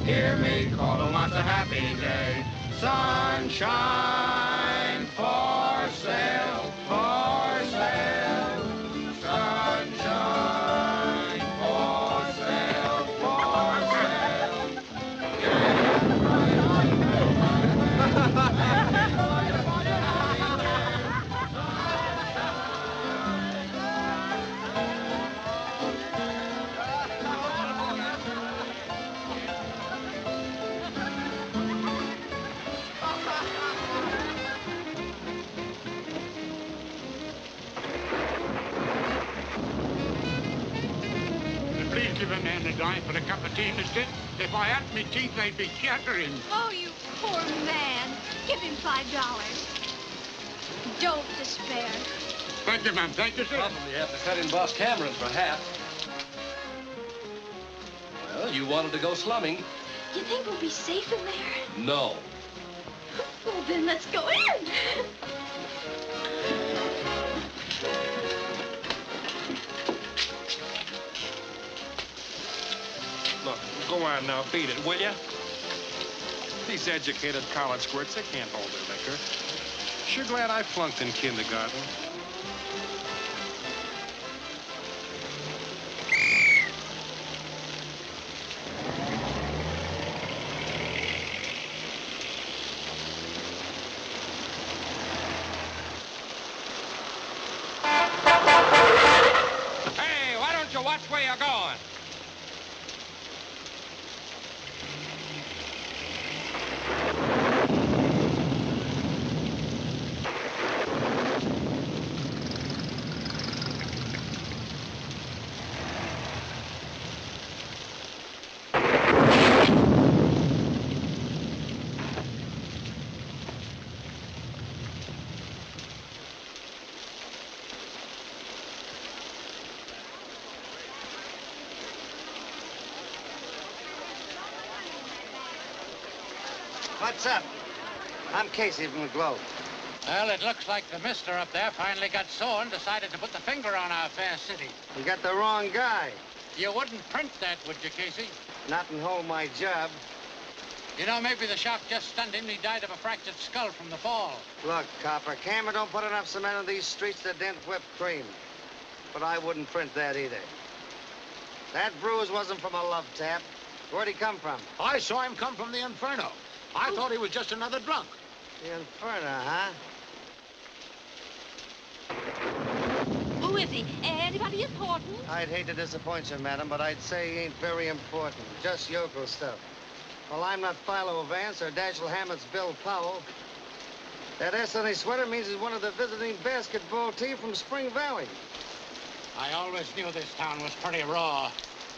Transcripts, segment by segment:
Hear me call who wants a happy day. Sunshine for sale, for sale. Sunshine for sale, for sale. Please give a man a dime for a cup of tea, mister. If I had me teeth, they'd be chattering. Oh, you poor man. Give him $5. Don't despair. Thank you, ma'am. Thank you, sir. Probably have to cut in Boss Cameron for half. Well, you wanted to go slumming. You think we'll be safe in there? No. Well, then let's go in. Look, go on now, beat it, will ya? These educated college squirts, they can't hold their liquor. Sure glad I flunked in kindergarten. Hey, why don't you watch where you're going? What's up? I'm Casey from the Globe. Well, it looks like the mister up there finally got sore and decided to put the finger on our fair city. You got the wrong guy. You wouldn't print that, would you, Casey? Not and hold my job. You know, maybe the shock just stunned him and he died of a fractured skull from the fall. Look, Copper, Cameron don't put enough cement on these streets to dent whipped cream. But I wouldn't print that either. That bruise wasn't from a love tap. Where'd he come from? I saw him come from the Inferno. I thought he was just another drunk. The Inferno, huh? Who is he? Anybody important? I'd hate to disappoint you, madam, but I'd say he ain't very important. Just yokel stuff. Well, I'm not Philo Vance or Dashiell Hammett's Bill Powell. That S on his sweater means he's one of the visiting basketball team from Spring Valley. I always knew this town was pretty raw,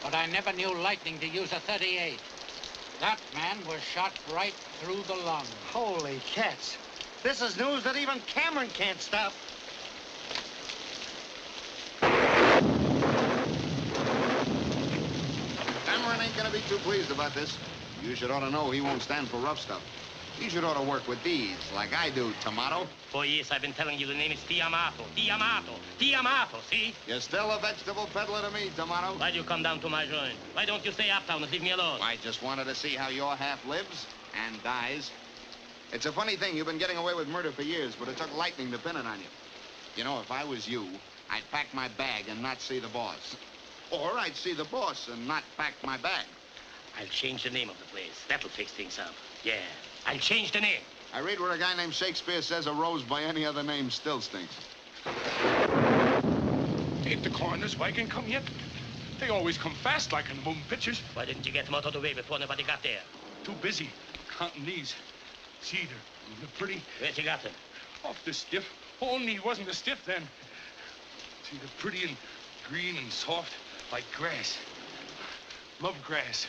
but I never knew lightning to use a .38. That man was shot right through the lung. Holy cats. This is news that even Cameron can't stop. Cameron ain't gonna be too pleased about this. You should ought to know he won't stand for rough stuff. He should ought to work with these, like I do, Tomato. For years, I've been telling you the name is Tiamato. Tiamato. Tiamato, see? You're still a vegetable peddler to me, Tomato. Why'd you come down to my joint? Why don't you stay uptown and leave me alone? I just wanted to see how your half lives and dies. It's a funny thing. You've been getting away with murder for years, but it took lightning to pin it on you. You know, if I was you, I'd pack my bag and not see the boss. Or I'd see the boss and not pack my bag. I'll change the name of the place. That'll fix things up. Yeah, I'll change the name. I read where a guy named Shakespeare says a rose by any other name still stinks. Ain't the coroner's wagon come yet? They always come fast like in the moving pictures. Why didn't you get them out of the way before nobody got there? Too busy counting these. See, they're pretty. Where'd you got them? Off the stiff. Only he wasn't a stiff then. See, they're pretty and green and soft like grass. Love grass.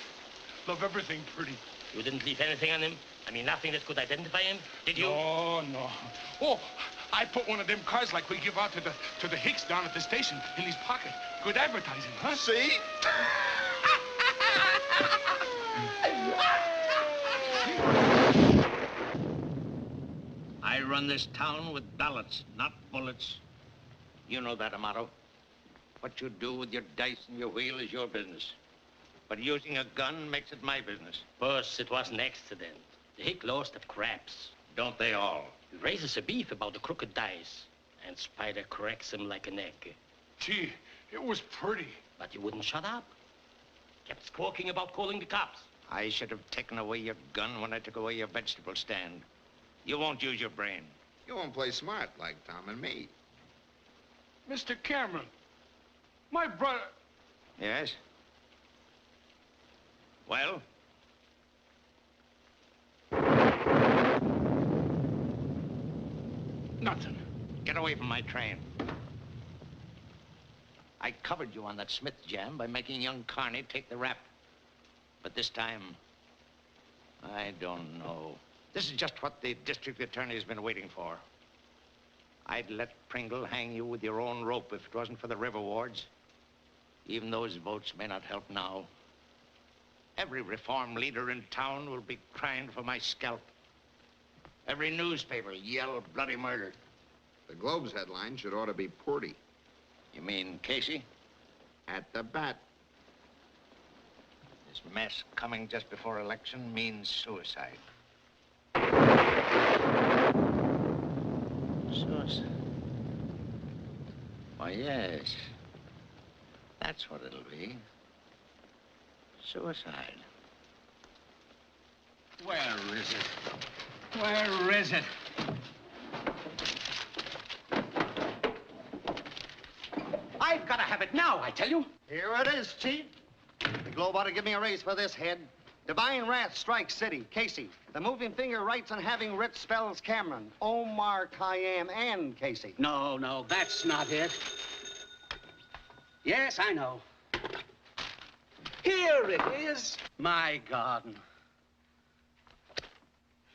Love everything pretty. You didn't leave anything on him? I mean, nothing that could identify him? Did you? No, no. Oh, I put one of them cards like we give out to the Hicks down at the station in his pocket. Good advertising, huh? See? I run this town with ballots, not bullets. You know that, Amato. What you do with your dice and your wheel is your business. But using a gun makes it my business. Boss, it was an accident. The hick lost the craps. Don't they all? He raises a beef about the crooked dice, and Spider cracks him like an egg. Gee, it was pretty. But he wouldn't shut up. Kept squawking about calling the cops. I should have taken away your gun when I took away your vegetable stand. You won't use your brain. You won't play smart like Tom and me. Mr. Cameron, my brother... Yes? Well? Nothing. Get away from my train. I covered you on that Smith jam by making young Carney take the rap. But this time, I don't know. This is just what the district attorney's been waiting for. I'd let Pringle hang you with your own rope if it wasn't for the river wards. Even those votes may not help now. Every reform leader in town will be crying for my scalp. Every newspaper yell bloody murder. The Globe's headline should ought to be Porty. You mean Casey? At the bat. This mess coming just before election means suicide. Suicide? Why, yes. That's what it'll be. Suicide. Where is it? Where is it? I've got to have it now, I tell you. Here it is, Chief. The Globe ought to give me a raise for this head. Divine wrath strikes city. Casey. The moving finger writes on having writ spells Cameron, Omar, Khayyam, and Casey. No, that's not it. Yes, I know. Here it is. My garden.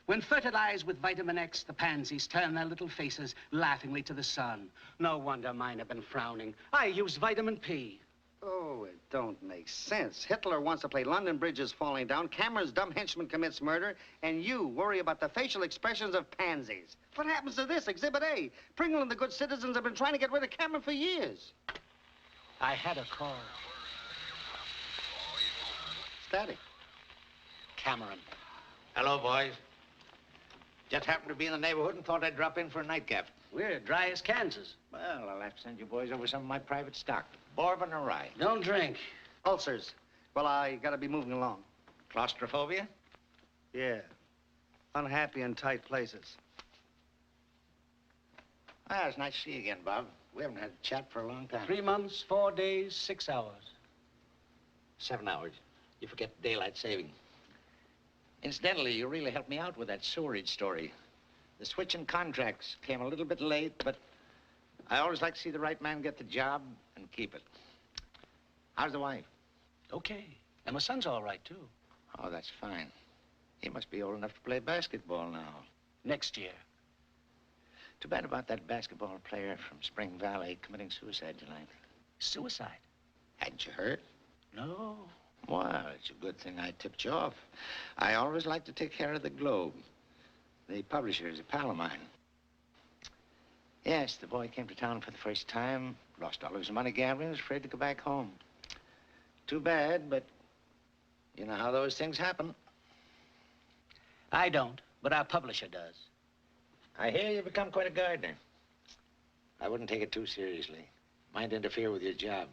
When fertilized with vitamin X, the pansies turn their little faces laughingly to the sun. No wonder mine have been frowning. I use vitamin P. Oh, it don't make sense. Hitler wants to play London Bridge is falling down, Cameron's dumb henchman commits murder, and you worry about the facial expressions of pansies. What happens to this, Exhibit A? Pringle and the good citizens have been trying to get rid of Cameron for years. I had a call. Static. Cameron. Hello, boys. Just happened to be in the neighborhood and thought I'd drop in for a nightcap. We're dry as Kansas. Well, I'll have to send you boys over some of my private stock. Bourbon or rye? Don't drink. Ulcers. Well, I gotta be moving along. Claustrophobia? Yeah. Unhappy in tight places. Ah, it's nice to see you again, Bob. We haven't had a chat for a long time. 3 months, 4 days, 6 hours. 7 hours. You forget daylight saving. Incidentally, you really helped me out with that sewerage story. The switch in contracts came a little bit late, but I always like to see the right man get the job and keep it. How's the wife? Okay. And my son's all right, too. Oh, that's fine. He must be old enough to play basketball now. Next year. Too bad about that basketball player from Spring Valley committing suicide tonight. Suicide? Hadn't you heard? No. Well, it's a good thing I tipped you off. I always like to take care of the Globe. The publisher is a pal of mine. Yes, the boy came to town for the first time, lost all his money gambling, was afraid to go back home. Too bad, but you know how those things happen. I don't, but our publisher does. I hear you've become quite a gardener. I wouldn't take it too seriously. Might interfere with your job.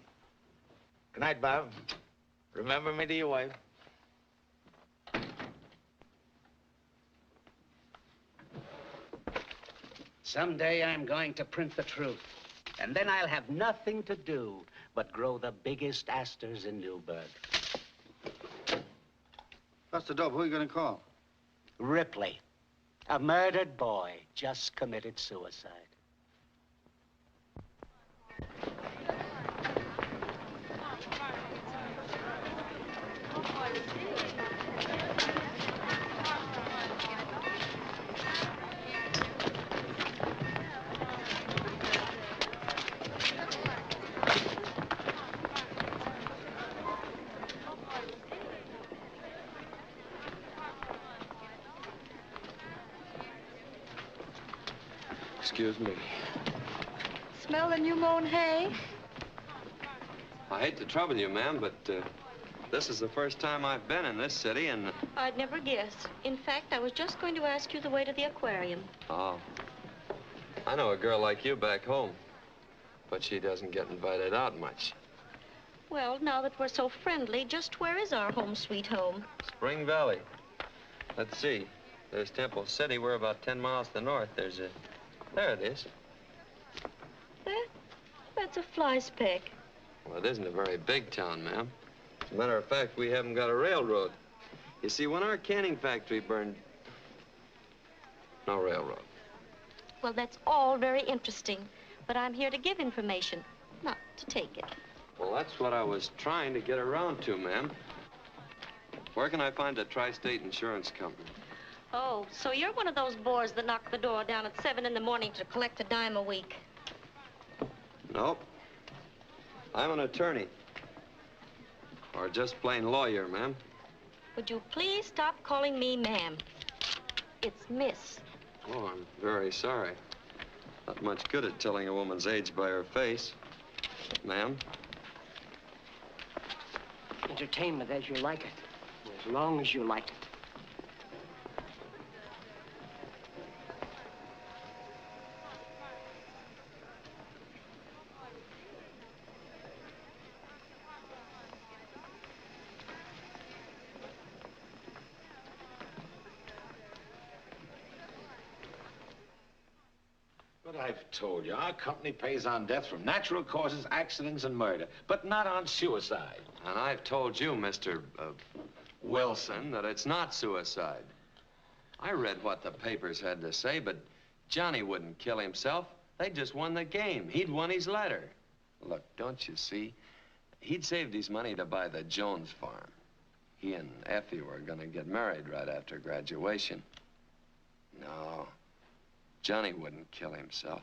Good night, Bob. Remember me to your wife. Someday I'm going to print the truth. And then I'll have nothing to do but grow the biggest asters in Newburgh. Buster Dope, who are you gonna call? Ripley. A murdered boy just committed suicide. Excuse me. Smell the new mown hay? I hate to trouble you, ma'am, but This is the first time I've been in this city, and... I'd never guess. In fact, I was just going to ask you the way to the aquarium. Oh. I know a girl like you back home, but she doesn't get invited out much. Well, now that we're so friendly, just where is our home sweet home? Spring Valley. Let's see. There's Temple City. We're about 10 miles to the north. There's a... There it is. That's a fly speck. Well, it isn't a very big town, ma'am. As a matter of fact, we haven't got a railroad. You see, when our canning factory burned... No railroad. Well, that's all very interesting, but I'm here to give information, not to take it. Well, that's what I was trying to get around to, ma'am. Where can I find a tri-state insurance company? Oh, so you're one of those bores that knock the door down at 7 in the morning to collect a dime a week. Nope. I'm an attorney. Or just plain lawyer, ma'am. Would you please stop calling me ma'am? It's Miss. Oh, I'm very sorry. Not much good at telling a woman's age by her face. Ma'am? Entertainment as you like it, as long as you like it. But I've told you, our company pays on death from natural causes, accidents, and murder, but not on suicide. And I've told you, Mr. Wilson, that it's not suicide. I read what the papers had to say, but Johnny wouldn't kill himself. They just won the game. He'd won his letter. Look, don't you see? He'd saved his money to buy the Jones farm. He and Effie were gonna get married right after graduation. No, Johnny wouldn't kill himself.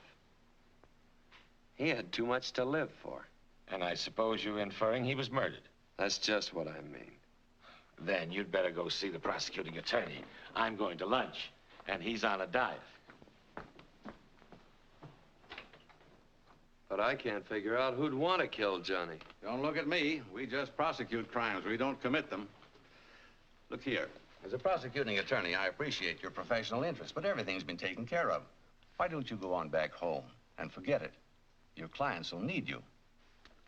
He had too much to live for. And I suppose you're inferring he was murdered? That's just what I mean. Then you'd better go see the prosecuting attorney. I'm going to lunch, and he's on a diet. But I can't figure out who'd want to kill Johnny. Don't look at me. We just prosecute crimes. We don't commit them. Look here. As a prosecuting attorney, I appreciate your professional interest, but everything's been taken care of. Why don't you go on back home and forget it? Your clients will need you.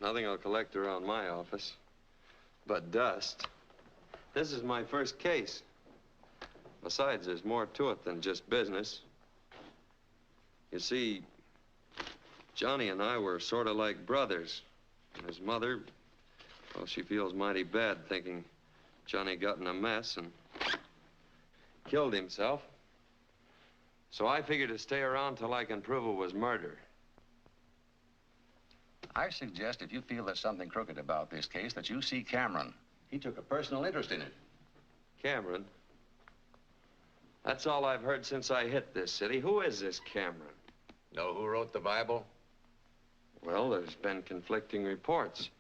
Nothing will collect around my office but dust. This is my first case. Besides, there's more to it than just business. You see, Johnny and I were sort of like brothers. And his mother, well, she feels mighty bad thinking Johnny got in a mess and killed himself. So I figured to stay around till I can prove it was murder. I suggest if you feel there's something crooked about this case, that you see Cameron. He took a personal interest in it. Cameron? That's all I've heard since I hit this city. Who is this Cameron? Know who wrote the Bible? Well, there's been conflicting reports.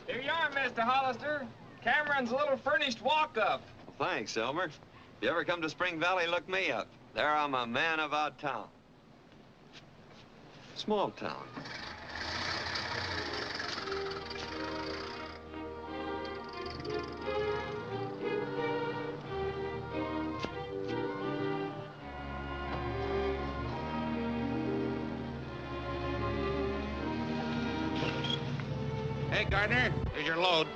Here you are, Mr. Hollister. Cameron's little furnished walk-up. Thanks, Elmer. If you ever come to Spring Valley, look me up. There I'm a man about town. Small town. Hey, Gardner, here's your load.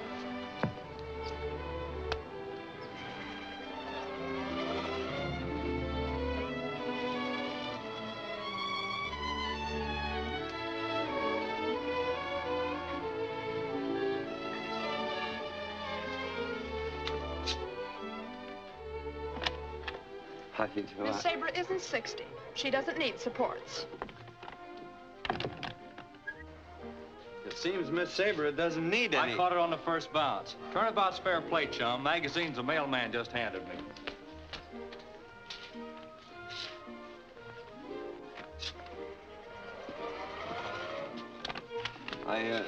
How do you do? Miss Sabre isn't 60. She doesn't need supports. It seems Miss Sabre doesn't need any. I caught her on the first bounce. Turnabout's fair play, chum. Magazine's the mailman just handed me.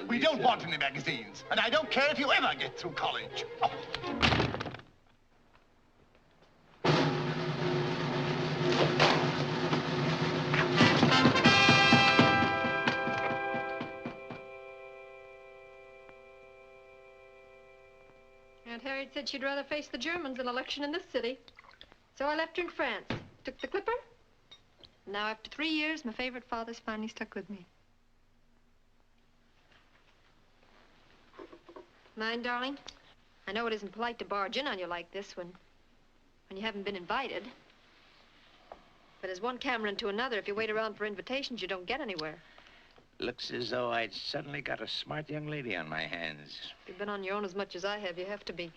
We don't want any magazines, and I don't care if you ever get through college. Oh. Aunt Harriet said she'd rather face the Germans than election in this city. So I left her in France. Took the clipper. Now, after 3 years, my favorite father's finally stuck with me. Mind, darling? I know it isn't polite to barge in on you like this when you haven't been invited. But as one Cameron to another, if you wait around for invitations, you don't get anywhere. Looks as though I'd suddenly got a smart young lady on my hands. If you've been on your own as much as I have, you have to be.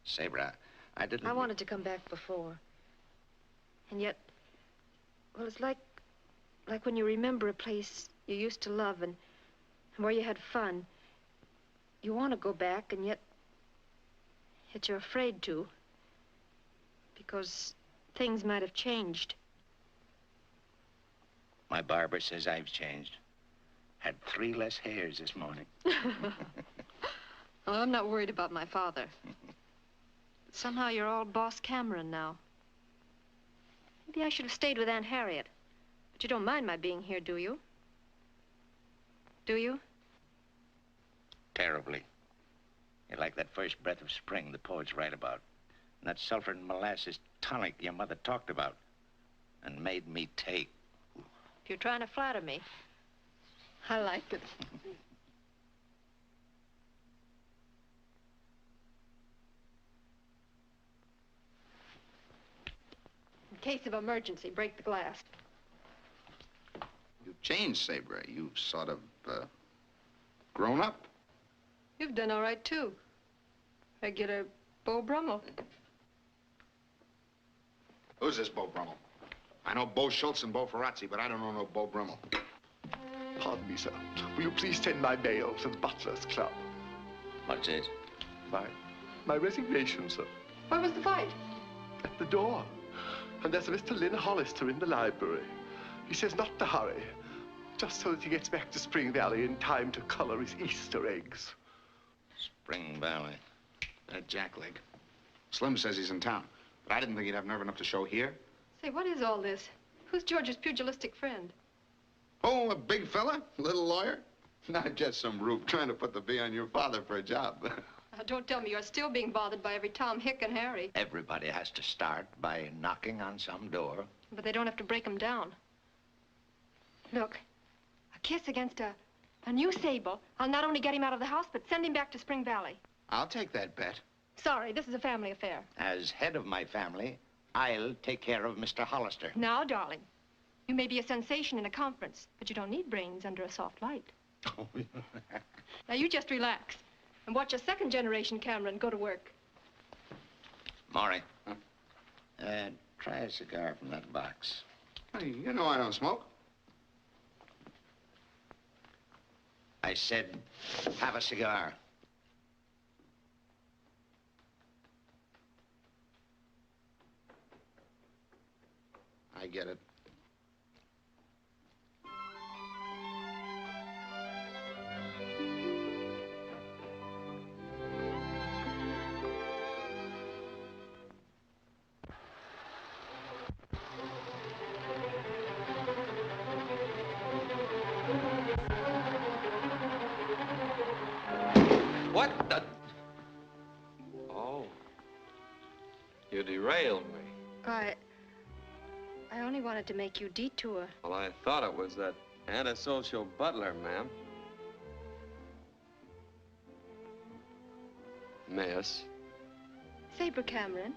Sabra, I didn't... I wanted to come back before. And yet, well, it's like when you remember a place you used to love and where you had fun. You want to go back, and yet you're afraid to. Because things might have changed. My barber says I've changed. Had 3 less hairs this morning. Well, I'm not worried about my father. But somehow you're all Boss Cameron now. Maybe I should have stayed with Aunt Harriet. But you don't mind my being here, do you? Do you? Terribly. You're like that first breath of spring the poets write about. And that sulfur and molasses tonic your mother talked about and made me take. If you're trying to flatter me, I like it. In case of emergency, break the glass. You've changed, Sabra. You've sort of, grown up. You've done all right, too. Regular Beau Brummel. Who's this Beau Brummel? I know Beau Schultz and Beau Ferrazzi, but I don't know no Beau Brummel. Pardon me, sir. Will you please send my mail to the Butler's Club? What's it? My resignation, sir. Where was the fight? At the door. And there's a Mr. Lynn Hollister in the library. He says not to hurry, just so that he gets back to Spring Valley in time to color his Easter eggs. Spring Valley. That jackleg. Slim says he's in town, but I didn't think he'd have nerve enough to show here. Say, what is all this? Who's George's pugilistic friend? Oh, a big fella? Little lawyer? Not just some rube trying to put the bee on your father for a job. Don't tell me you're still being bothered by every Tom, Hick, and Harry. Everybody has to start by knocking on some door. But they don't have to break them down. Look, a kiss against a new Sable. I'll not only get him out of the house, but send him back to Spring Valley. I'll take that bet. Sorry, this is a family affair. As head of my family, I'll take care of Mr. Hollister. Now, darling, you may be a sensation in a conference, but you don't need brains under a soft light. Now, you just relax and watch a second-generation Cameron go to work. Maury, try a cigar from that box. Hey, you know I don't smoke. I said, have a cigar. I get it. What the... Oh. You derailed me. I only wanted to make you detour. Well, I thought it was that antisocial butler, ma'am. Miss. Sabre Cameron,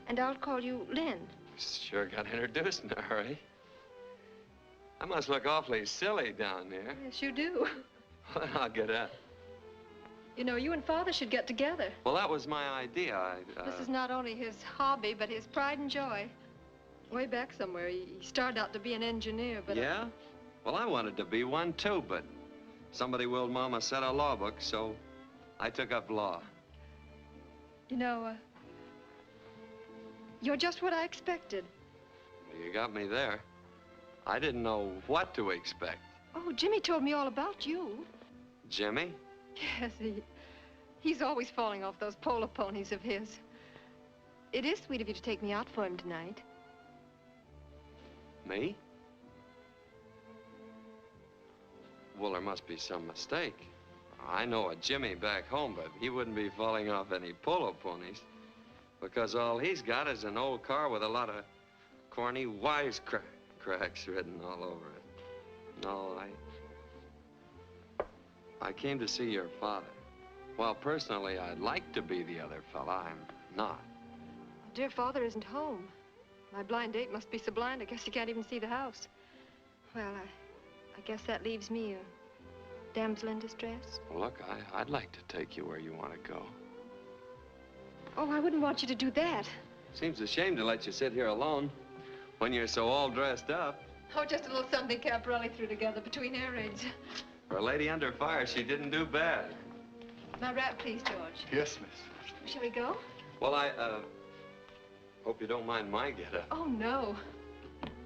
and I'll call you Lynn. Sure got introduced in a hurry. I must look awfully silly down there. Yes, you do. Well, I'll get up. You know, you and Father should get together. Well, that was my idea. This is not only his hobby, but his pride and joy. Way back somewhere, he started out to be an engineer, but... Yeah? Well, I wanted to be one, too, but somebody willed Mama set a law book, so I took up law. You know, you're just what I expected. You got me there. I didn't know what to expect. Oh, Jimmy told me all about you. Jimmy? Yes, he's always falling off those polo ponies of his. It is sweet of you to take me out for him tonight. Me? Well, there must be some mistake. I know a Jimmy back home, but he wouldn't be falling off any polo ponies. Because all he's got is an old car with a lot of corny wisecracks written all over it. No, I came to see your father. Well, personally, I'd like to be the other fella. I'm not. Dear father isn't home. My blind date must be so blind, I guess he can't even see the house. Well, I guess that leaves me a damsel in distress. Well, look, I'd like to take you where you want to go. Oh, I wouldn't want you to do that. Seems a shame to let you sit here alone when you're so all dressed up. Oh, just a little something Caporelli threw together between air raids. For a lady under fire, she didn't do bad. My wrap, please, George. Yes, miss. Shall we go? Well, I hope you don't mind my getup. Oh, no.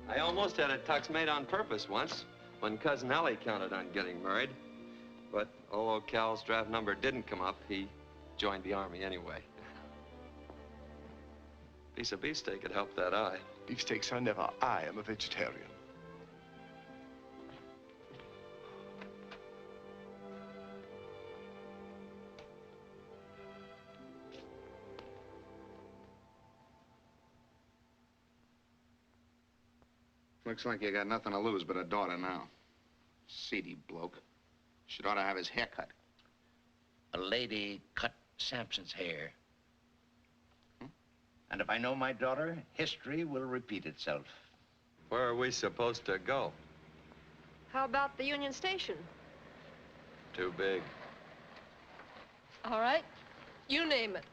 I almost had a tux made on purpose once when Cousin Ellie counted on getting married. But although Cal's draft number didn't come up, he joined the Army anyway. Piece of beefsteak could help that eye. Beefsteaks are never. I am a vegetarian. Looks like you got nothing to lose but a daughter now. Seedy bloke. Should ought to have his hair cut. A lady cut Sampson's hair. And if I know my daughter, history will repeat itself. Where are we supposed to go? How about the Union Station? Too big. All right. You name it.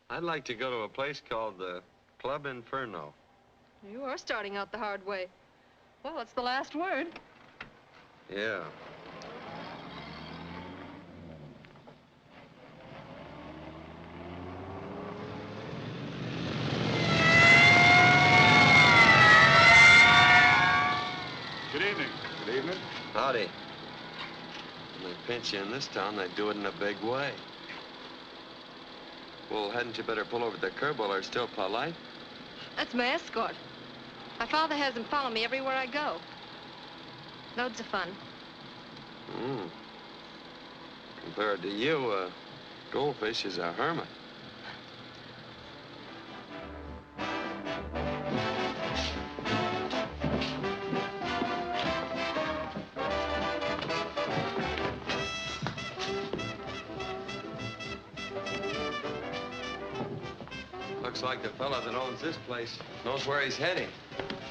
I'd like to go to a place called the Club Inferno. You are starting out the hard way. Well, it's the last word. Yeah. Good evening. Good evening. Howdy. When they pinch you in this town, they do it in a big way. Well, hadn't you better pull over the curb while they're still polite? That's my escort. My father has him follow me everywhere I go. Loads of fun. Compared to you, Goldfish is a hermit. Looks like the fella that owns this place knows where he's heading.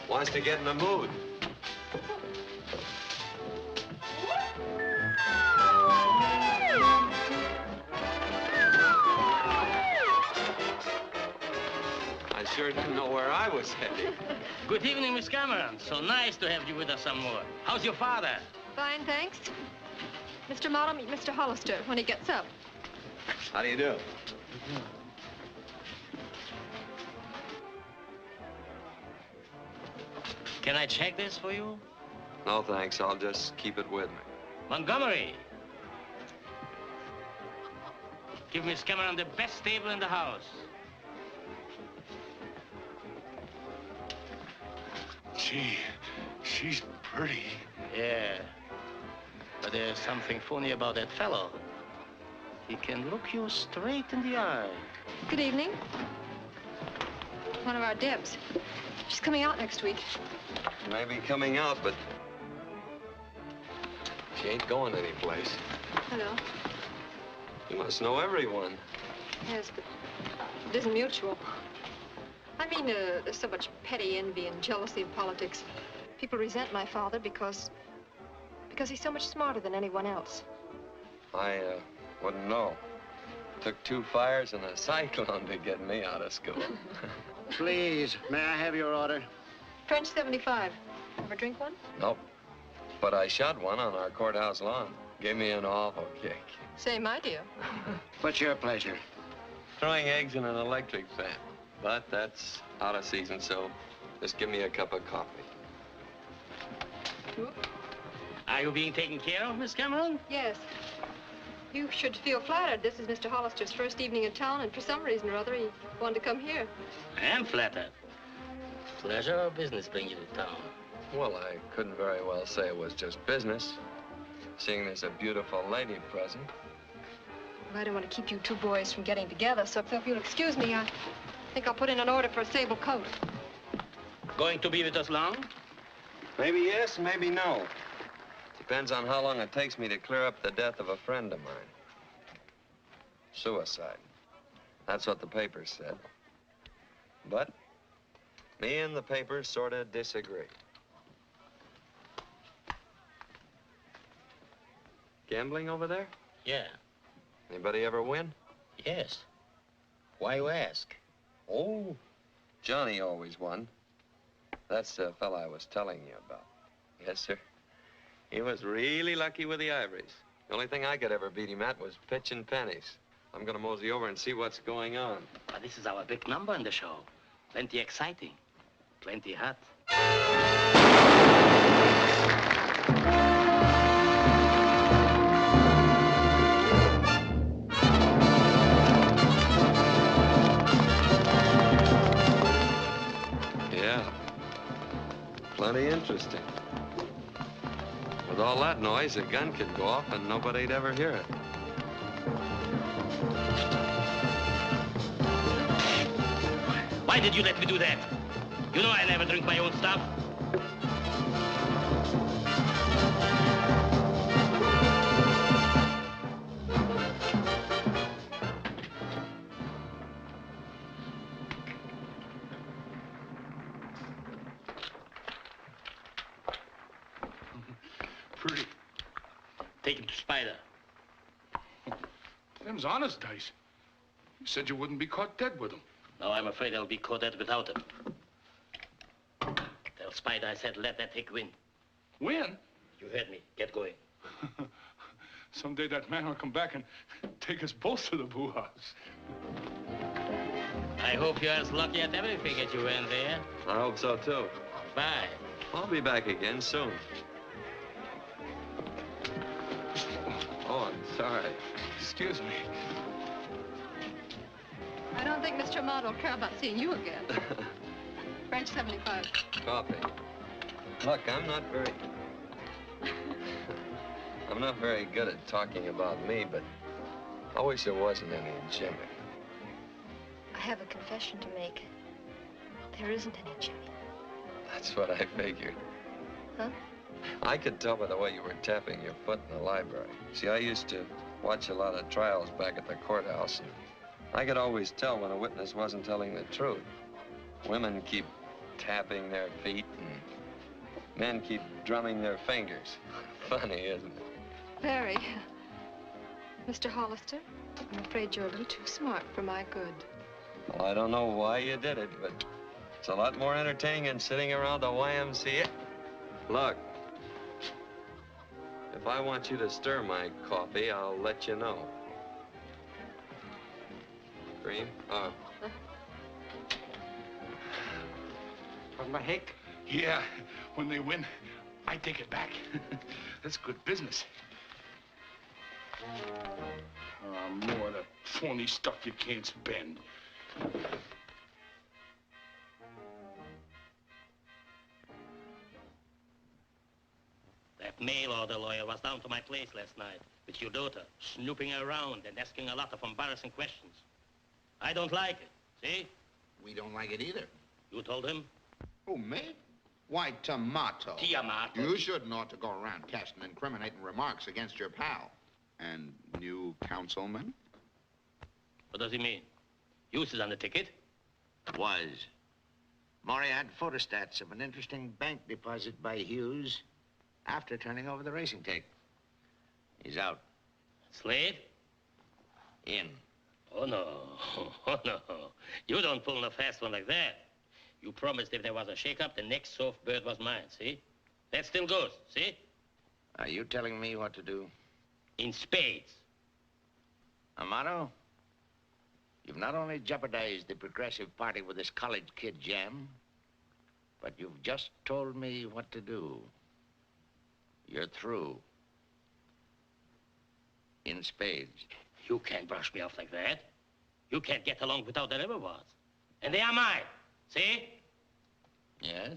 Wants to get in the mood. I sure didn't know where I was heading. Good evening, Miss Cameron. So nice to have you with us some more. How's your father? Fine, thanks. Mr. Mott will meet Mr. Hollister when he gets up. How do you do? Can I check this for you? No, thanks. I'll just keep it with me. Montgomery. Give Miss Cameron the best table in the house. Gee, she's pretty. Yeah. But there's something funny about that fellow. He can look you straight in the eye. Good evening. One of our Debs. She's coming out next week. Maybe coming out, but she ain't going anyplace. Hello. You must know everyone. Yes, but it isn't mutual. I mean, there's so much petty envy and jealousy in politics. People resent my father because he's so much smarter than anyone else. I wouldn't know. Took 2 fires and a cyclone to get me out of school. Please, may I have your order? French 75. Ever drink one? Nope. But I shot one on our courthouse lawn. Gave me an awful kick. Same idea. What's your pleasure? Throwing eggs in an electric fan. But that's out of season, so just give me a cup of coffee. Are you being taken care of, Miss Cameron? Yes. You should feel flattered. This is Mr. Hollister's first evening in town, and for some reason or other, he wanted to come here. I am flattered. Pleasure or business bring you to town? Well, I couldn't very well say it was just business. seeing there's a beautiful lady present. Well, I don't want to keep you two boys from getting together, so if you'll excuse me, I think I'll put in an order for a sable coat. Going to be with us long? Maybe yes, maybe no. Depends on how long it takes me to clear up the death of a friend of mine. Suicide. That's what the papers said. But me and the papers sort of disagree. Gambling over there? Yeah. Anybody ever win? Yes. Why you ask? Oh, Johnny always won. That's the fella I was telling you about. Yes, sir. He was really lucky with the ivories. The only thing I could ever beat him at was pitching pennies. I'm gonna mosey over and see what's going on. But this is our big number in the show. Plenty exciting. Plenty hot. Yeah. Plenty interesting. With all that noise, a gun could go off and nobody'd ever hear it. Why did you let me do that? You know I never drink my own stuff. Pretty. Take him to Spider. Them's honest dice. You said you wouldn't be caught dead with them. No, I'm afraid I'll be caught dead without him. Tell Spider I said let that hick win. Win? You heard me. Get going. Someday that man will come back and take us both to the boo house. I hope you're as lucky at everything as you were there. I hope so, too. Bye. I'll be back again soon. Oh, I'm sorry. Excuse me. I don't think Mr. Ahmad will care about seeing you again. French 75. Coffee. Look, I'm not very good at talking about me, but I wish there wasn't any Jimmy. I have a confession to make. There isn't any Jimmy. That's what I figured. Huh? I could tell by the way you were tapping your foot in the library. See, I used to watch a lot of trials back at the courthouse, and I could always tell when a witness wasn't telling the truth. Women keep tapping their feet, and men keep drumming their fingers. Funny, isn't it? Very. Mr. Hollister, I'm afraid you're a little too smart for my good. Well, I don't know why you did it, but it's a lot more entertaining than sitting around the YMCA. Look, if I want you to stir my coffee, I'll let you know. Cream? From the hick? Yeah, when they win, I take it back. That's good business. More of that phony stuff you can't spend. That mail order lawyer was down to my place last night with your daughter, snooping around and asking a lot of embarrassing questions. I don't like it, see? We don't like it either. You told him? Who, me? Why, Tomato. Tiamato. You shouldn't ought to go around casting incriminating remarks against your pal. And new councilman? What does he mean? Hughes is on the ticket? Was. Maury had photostats of an interesting bank deposit by Hughes after turning over the racing tape. He's out. Slade? In. Oh, no. Oh, no. You don't pull no fast one like that. You promised if there was a shakeup, the next soft bird was mine, see? That still goes, see? Are you telling me what to do? In spades. Amato, you've not only jeopardized the Progressive Party with this college kid jam, but you've just told me what to do. You're through. In spades. You can't brush me off like that. You can't get along without the liver was. And they are mine. See? Yes?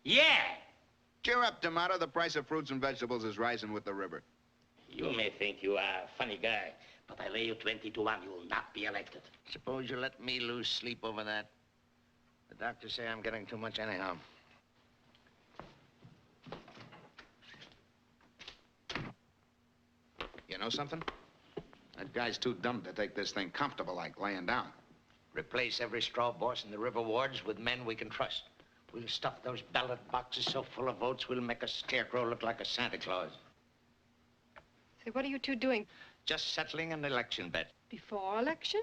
Yeah! Cheer up, Tomato. The price of fruits and vegetables is rising with the river. You may think you are a funny guy, but I lay you 20 to 1 you will not be elected. Suppose you let me lose sleep over that. The doctors say I'm getting too much anyhow. You know something? That guy's too dumb to take this thing comfortable like laying down. Replace every straw boss in the river wards with men we can trust. We'll stuff those ballot boxes so full of votes, we'll make a scarecrow look like a Santa Claus. Say, what are you two doing? Just settling an election bet. Before election?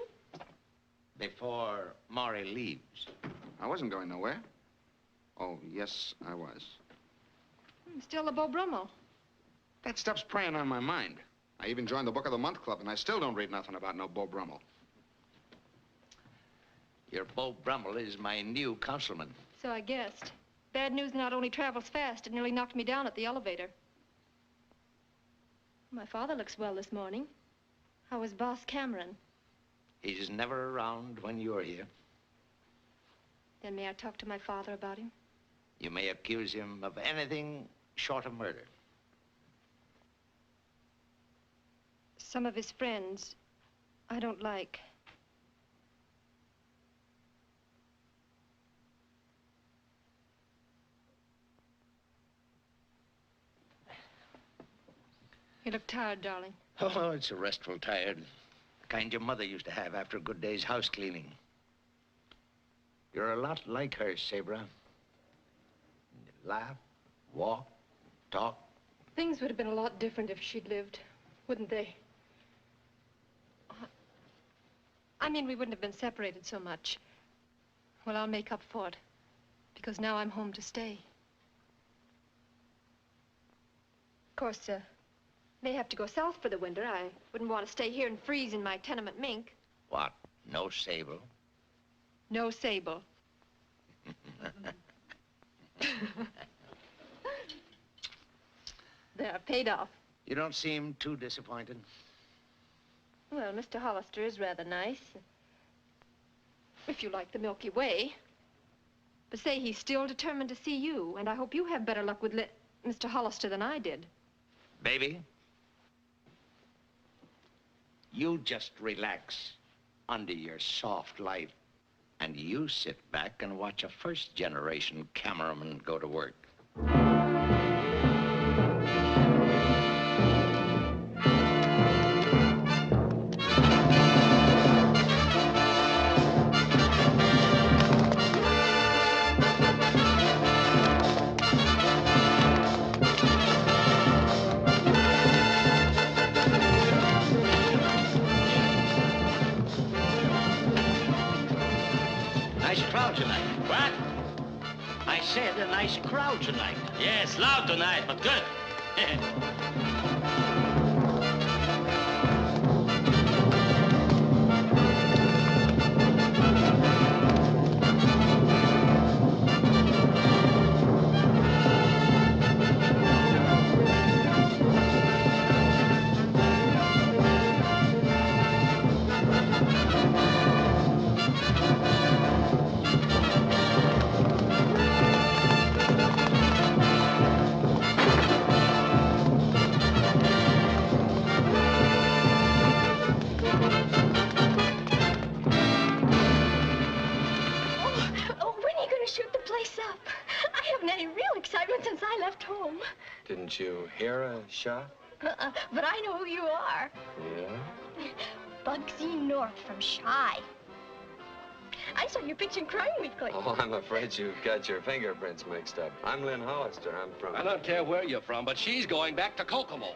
Before Maury leaves. I wasn't going nowhere. Oh, yes, I was. Still a Beau Brummel. That stuff's preying on my mind. I even joined the Book of the Month Club, and I still don't read nothing about no Beau Brummel. Your Beau Brummel is my new councilman. So I guessed. Bad news not only travels fast, it nearly knocked me down at the elevator. My father looks well this morning. How is Boss Cameron? He's never around when you're here. Then may I talk to my father about him? You may accuse him of anything short of murder. Some of his friends I don't like. You look tired, darling. Oh, it's a restful tired. The kind your mother used to have after a good day's house cleaning. You're a lot like her, Sabra. You laugh, walk, talk. Things would have been a lot different if she'd lived, wouldn't they? I mean, we wouldn't have been separated so much. Well, I'll make up for it, because now I'm home to stay. Of course, may have to go south for the winter. I wouldn't want to stay here and freeze in my tenement mink. What? No Sable? No Sable. There, paid off. You don't seem too disappointed. Well, Mr. Hollister is rather nice. If you like the Milky Way. But say, he's still determined to see you, and I hope you have better luck with Mr. Hollister than I did. Baby, you just relax under your soft light, and you sit back and watch a first-generation cameraman go to work. What? I said a nice crowd tonight. Yes, loud tonight, but good. Didn't you hear a shot? But I know who you are. Yeah? Bugsy North from Shy. I saw your picture in Crime Weekly. Oh, I'm afraid you've got your fingerprints mixed up. I'm Lynn Hollister. I'm from... I don't care where you're from, but she's going back to Kokomo.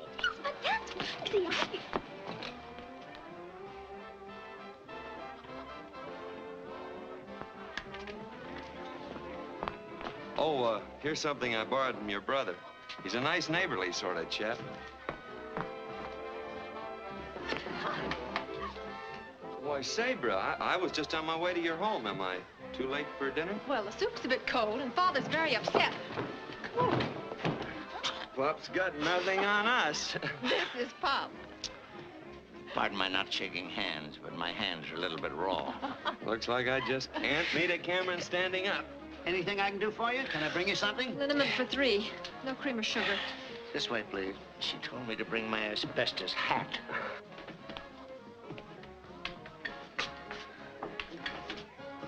But that's Bugsy. Oh, here's something I borrowed from your brother. He's a nice neighborly sort of chap. Why, Sabra, I was just on my way to your home. Am I too late for dinner? Well, the soup's a bit cold, and Father's very upset. Come on. Pop's got nothing on us. This is Pop. Pardon my not shaking hands, but my hands are a little bit raw. Looks like I just can't meet a Cameron standing up. Anything I can do for you? Can I bring you something? Liniment for 3. No cream or sugar. This way, please. She told me to bring my asbestos hat.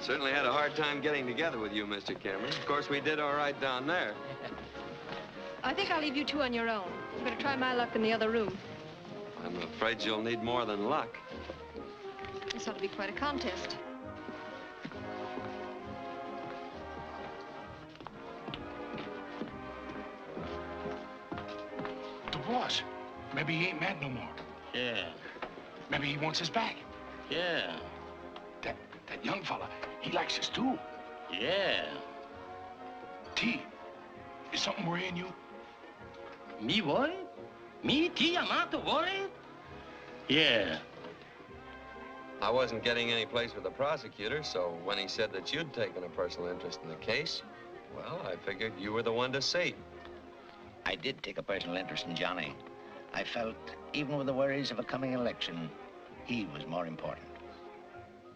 Certainly had a hard time getting together with you, Mr. Cameron. Of course, we did all right down there. I think I'll leave you two on your own. I'm going to try my luck in the other room. I'm afraid you'll need more than luck. This ought to be quite a contest. The boss. Maybe he ain't mad no more. Yeah. Maybe he wants us back. Yeah. That young fella, he likes us too. Yeah. T, is something worrying you? Me worried? Me, T, Amato worried? Yeah. I wasn't getting any place with the prosecutor, so when he said that you'd taken a personal interest in the case, well, I figured you were the one to see. I did take a personal interest in Johnny. I felt, even with the worries of a coming election, he was more important.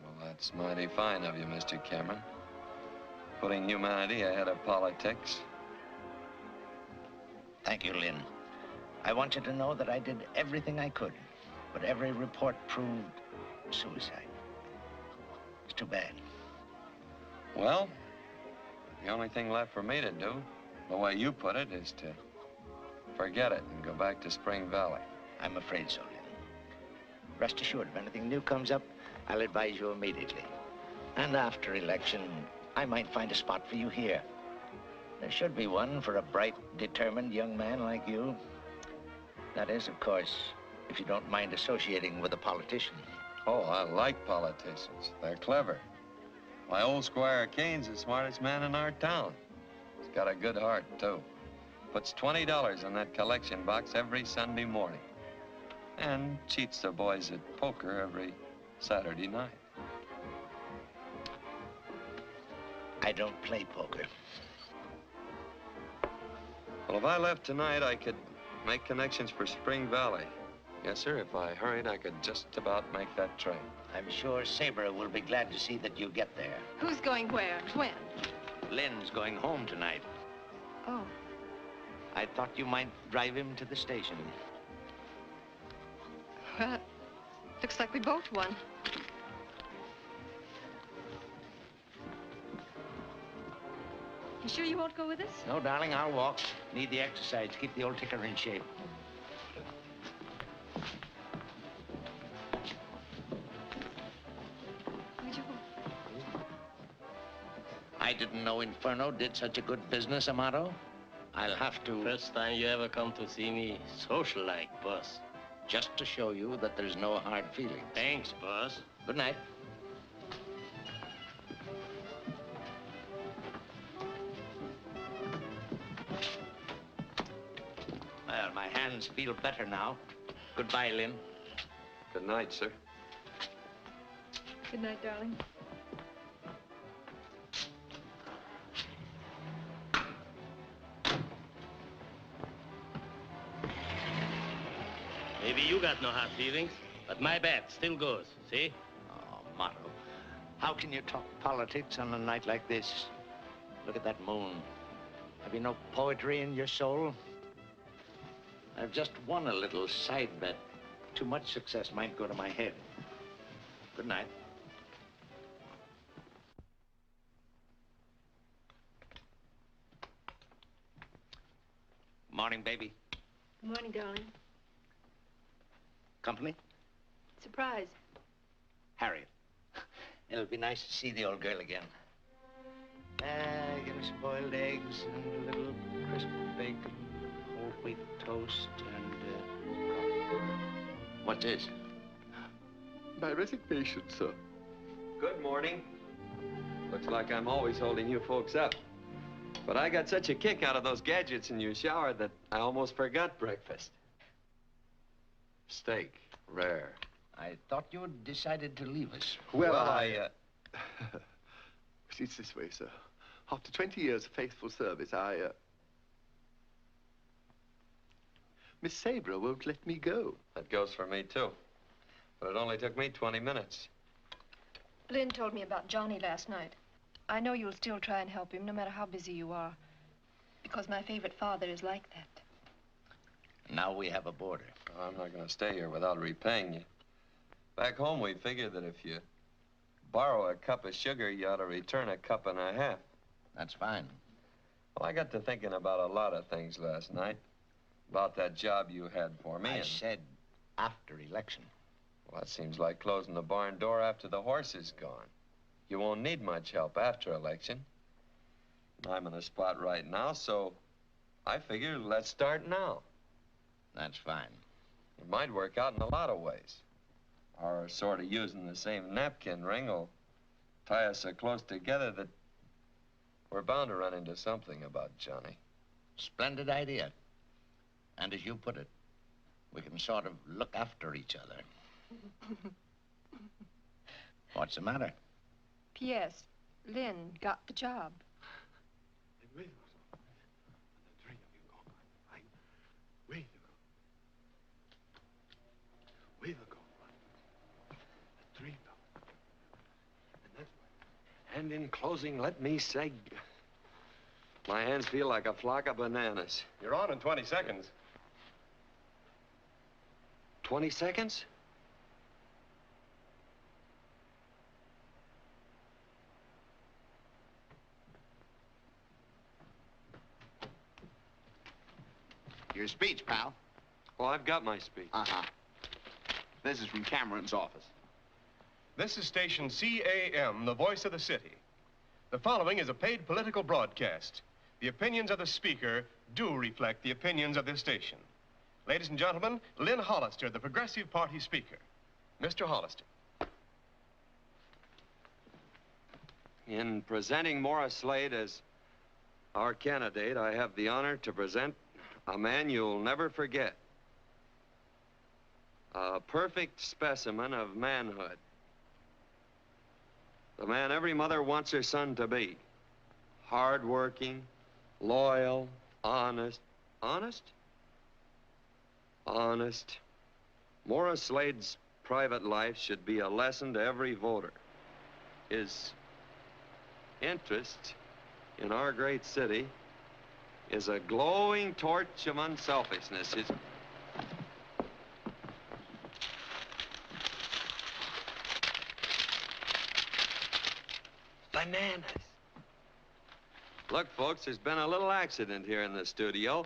Well, that's mighty fine of you, Mr. Cameron. Putting humanity ahead of politics. Thank you, Lynn. I want you to know that I did everything I could, but every report proved suicide. It's too bad. Well, the only thing left for me to do, the way you put it, is to forget it and go back to Spring Valley. I'm afraid so, Lynn. Rest assured, if anything new comes up, I'll advise you immediately. And after election, I might find a spot for you here. There should be one for a bright, determined young man like you. That is, of course, if you don't mind associating with a politician. Oh, I like politicians. They're clever. My old Squire Kane's the smartest man in our town. He's got a good heart, too. Puts $20 in that collection box every Sunday morning. And cheats the boys at poker every Saturday night. I don't play poker. Well, if I left tonight, I could make connections for Spring Valley. Yes, sir. If I hurried, I could just about make that train. I'm sure Sabre will be glad to see that you get there. Who's going where? When? Lynn's going home tonight. Oh. I thought you might drive him to the station. Well, looks like we both won. You sure you won't go with us? No, darling, I'll walk. Need the exercise. Keep the old ticker in shape. Where'd you go? I didn't know Inferno did such a good business, Amato. I'll have to... First time you ever come to see me social-like, boss. Just to show you that there's no hard feelings. Thanks, boss. Good night. Well, my hands feel better now. Goodbye, Lynn. Good night, sir. Good night, darling. Maybe you got no hard feelings, but my bet still goes, see? Oh, Amato, how can you talk politics on a night like this? Look at that moon. Have you no poetry in your soul? I've just won a little side bet. Too much success might go to my head. Good night. Morning, baby. Good morning, darling. Company? Surprise. Harriet. It'll be nice to see the old girl again. Give us boiled eggs and a little crisp bacon, whole wheat toast, and, what's this? My resignation, sir. Good morning. Looks like I'm always holding you folks up. But I got such a kick out of those gadgets in your shower that I almost forgot breakfast. Steak, rare. I thought you had decided to leave us. Well, it's this way, sir. After 20 years of faithful service, Miss Sabre won't let me go. That goes for me, too. But it only took me 20 minutes. Lynn told me about Johnny last night. I know you'll still try and help him, no matter how busy you are. Because my favorite father is like that. Now we have a border. I'm not going to stay here without repaying you. Back home, we figured that if you borrow a cup of sugar, you ought to return a cup and a half. That's fine. Well, I got to thinking about a lot of things last night. About that job you had for me. I said after election. Well, that seems like closing the barn door after the horse is gone. You won't need much help after election. I'm in a spot right now, so I figure let's start now. That's fine. It might work out in a lot of ways. Our sort of using the same napkin ring will tie us so close together that we're bound to run into something about Johnny. Splendid idea. And as you put it, we can sort of look after each other. What's the matter? P.S. Lynn got the job. And in closing, let me say, my hands feel like a flock of bananas. You're on in 20 seconds. 20 seconds? Your speech, pal. Well, I've got my speech. Uh-huh. This is from Cameron's office. This is station CAM, the voice of the city. The following is a paid political broadcast. The opinions of the speaker do reflect the opinions of this station. Ladies and gentlemen, Lynn Hollister, the Progressive Party speaker. Mr. Hollister. In presenting Morris Slade as our candidate, I have the honor to present a man you'll never forget. A perfect specimen of manhood. The man every mother wants her son to be. Hard-working, loyal, honest. Honest? Honest. Morris Slade's private life should be a lesson to every voter. His interest in our great city is a glowing torch of unselfishness. His... Bananas. Look, folks, there's been a little accident here in the studio,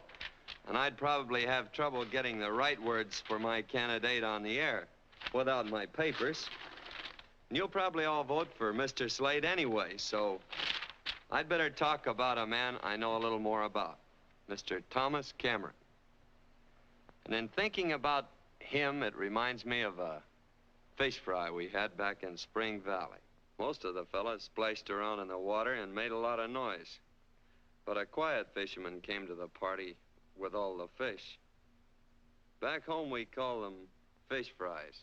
and I'd probably have trouble getting the right words for my candidate on the air without my papers. And you'll probably all vote for Mr. Slade anyway, so I'd better talk about a man I know a little more about, Mr. Thomas Cameron. And in thinking about him, it reminds me of a fish fry we had back in Spring Valley. Most of the fellas splashed around in the water and made a lot of noise. But a quiet fisherman came to the party with all the fish. Back home, we call them fish fries.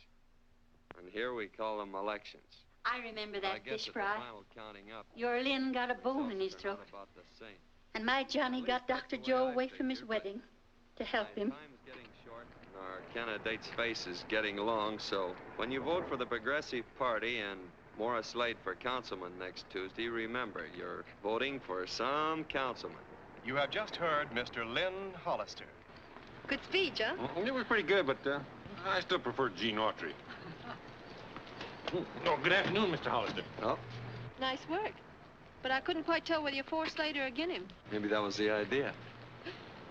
And here we call them elections. I remember that fish at fry. the final counting up, Your Lynn got a bone in his throat. about the same. And my Johnny got Dr. Joe away from his wedding to help him. Time's getting short, and our candidate's face is getting long, so when you vote for the Progressive Party and Morris Slade for councilman next Tuesday, remember, you're voting for some councilman. You have just heard Mr. Lynn Hollister. Good speech, huh? It was pretty good, but I still prefer Gene Autry. Oh, good afternoon, Mr. Hollister. Oh, Nice work. But I couldn't quite tell whether you for Slade or against him. maybe that was the idea.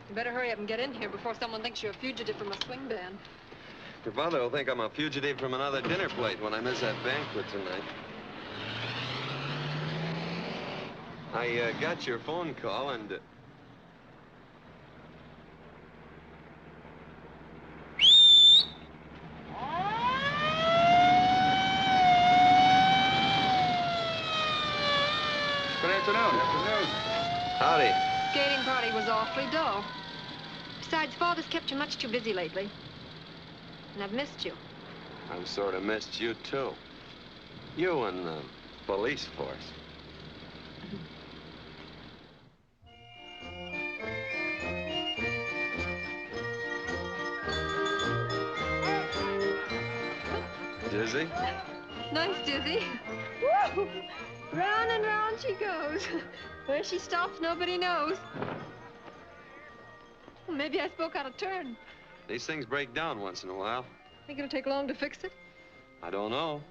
You better hurry up and get in here before someone thinks you're a fugitive from a swing band. Your father will think I'm a fugitive from another dinner plate when I miss that banquet tonight. I got your phone call and... Good afternoon. Howdy. Skating party was awfully dull. Besides, Father's kept you much too busy lately. And I've missed you. I've sort of missed you, too. You and the police force. Dizzy? Nice, Dizzy. Woo! Round and round she goes. Where she stops, nobody knows. Well, maybe I spoke out of turn. These things break down once in a while. Think it'll take long to fix it? I don't know.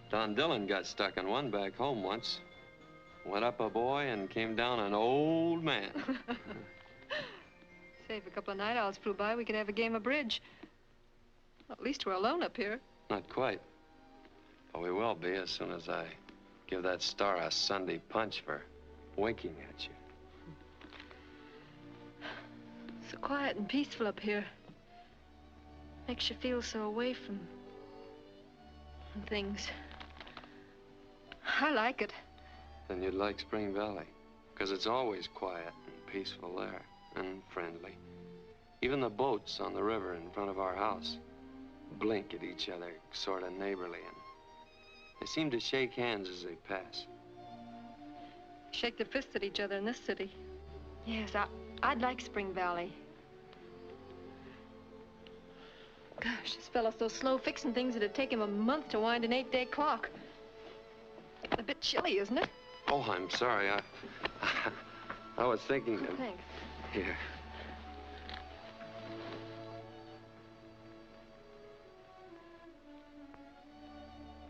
Don Dillon got stuck in one back home once. Went up a boy and came down an old man. Say, if a couple of night owls flew by, we could have a game of bridge. At least we're alone up here. Not quite. But we will be as soon as I give that star a Sunday punch for winking at you. So quiet and peaceful up here. Makes you feel so away from things. I like it. Then you'd like Spring Valley, because it's always quiet and peaceful there, and friendly. Even the boats on the river in front of our house blink at each other, sort of neighborly, and they seem to shake hands as they pass. Shake their fists at each other in this city. Yes, I'd like Spring Valley. Gosh, this fellow's so slow fixing things it'd take him a month to wind an 8-day clock. A bit chilly, isn't it? Oh, I'm sorry. I was thinking of... Thanks. Here.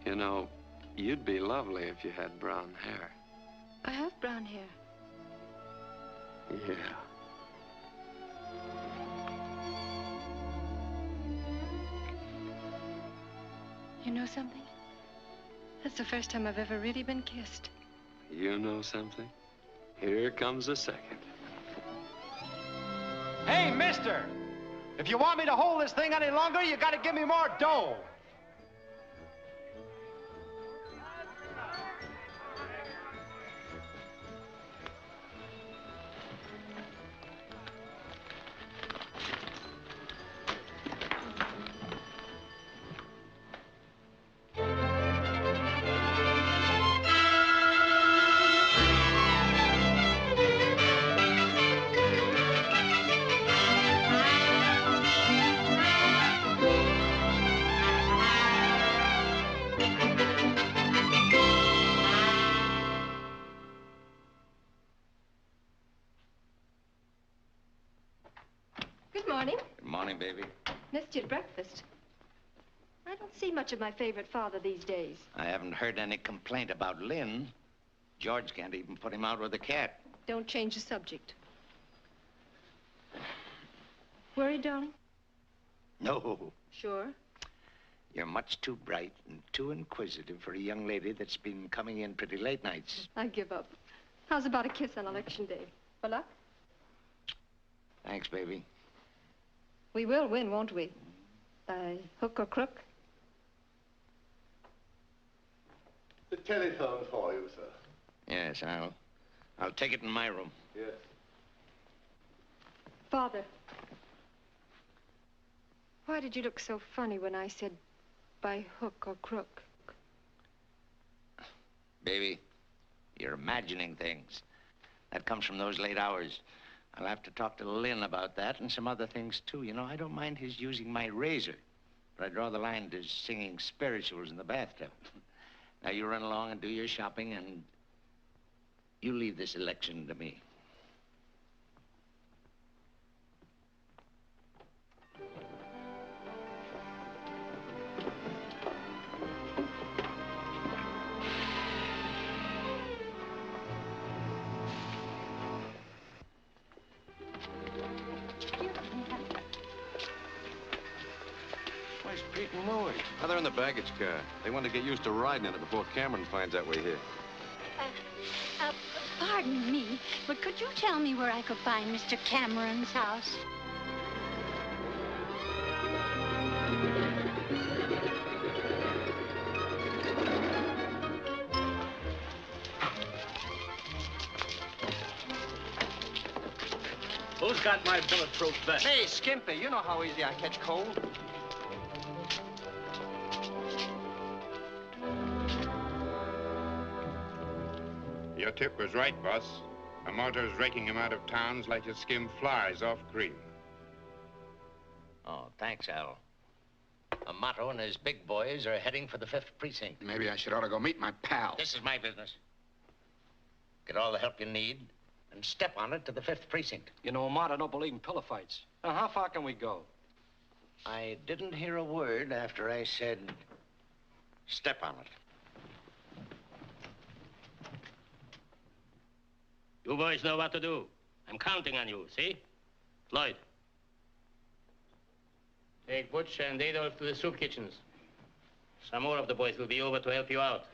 You know, you'd be lovely if you had brown hair. I have brown hair. Yeah. You know something? That's the first time I've ever really been kissed. You know something? Here comes the second. Hey, mister! If you want me to hold this thing any longer, you gotta give me more dough. Missed you at breakfast. I don't see much of my favorite father these days. I haven't heard any complaint about Lynn. George can't even put him out with a cat. Don't change the subject. Worried, darling? No. Sure? You're much too bright and too inquisitive for a young lady that's been coming in pretty late nights. I give up. How's about a kiss on election day? For luck? Thanks, baby. We will win, won't we? By hook or crook? The telephone for you, sir. Yes, I'll take it in my room. Yes. Father, why did you look so funny when I said by hook or crook? Baby, you're imagining things. That comes from those late hours. I'll have to talk to Lynn about that and some other things, too. You know, I don't mind his using my razor, but I draw the line to singing spirituals in the bathtub. Now, you run along and do your shopping, and you leave this election to me. Where's Pete and Louie? Oh, they're in the baggage car. They want to get used to riding in it before Cameron finds out we're here. Pardon me, but could you tell me where I could find Mr. Cameron's house? Who's got my bulletproof vest? Hey, Skimpy, you know how easy I catch cold. Your tip was right, boss. A motor's raking him out of towns like you skim flies off cream. Oh, thanks, Al. Amato and his big boys are heading for the 5th precinct. Maybe I should ought to go meet my pal. This is my business. Get all the help you need and step on it to the 5th precinct. You know, Amato don't believe in pillow fights. Now, how far can we go? I didn't hear a word after I said, step on it. You boys know what to do. I'm counting on you, see? Lloyd. Take Butch and Adolf to the soup kitchens. Some more of the boys will be over to help you out.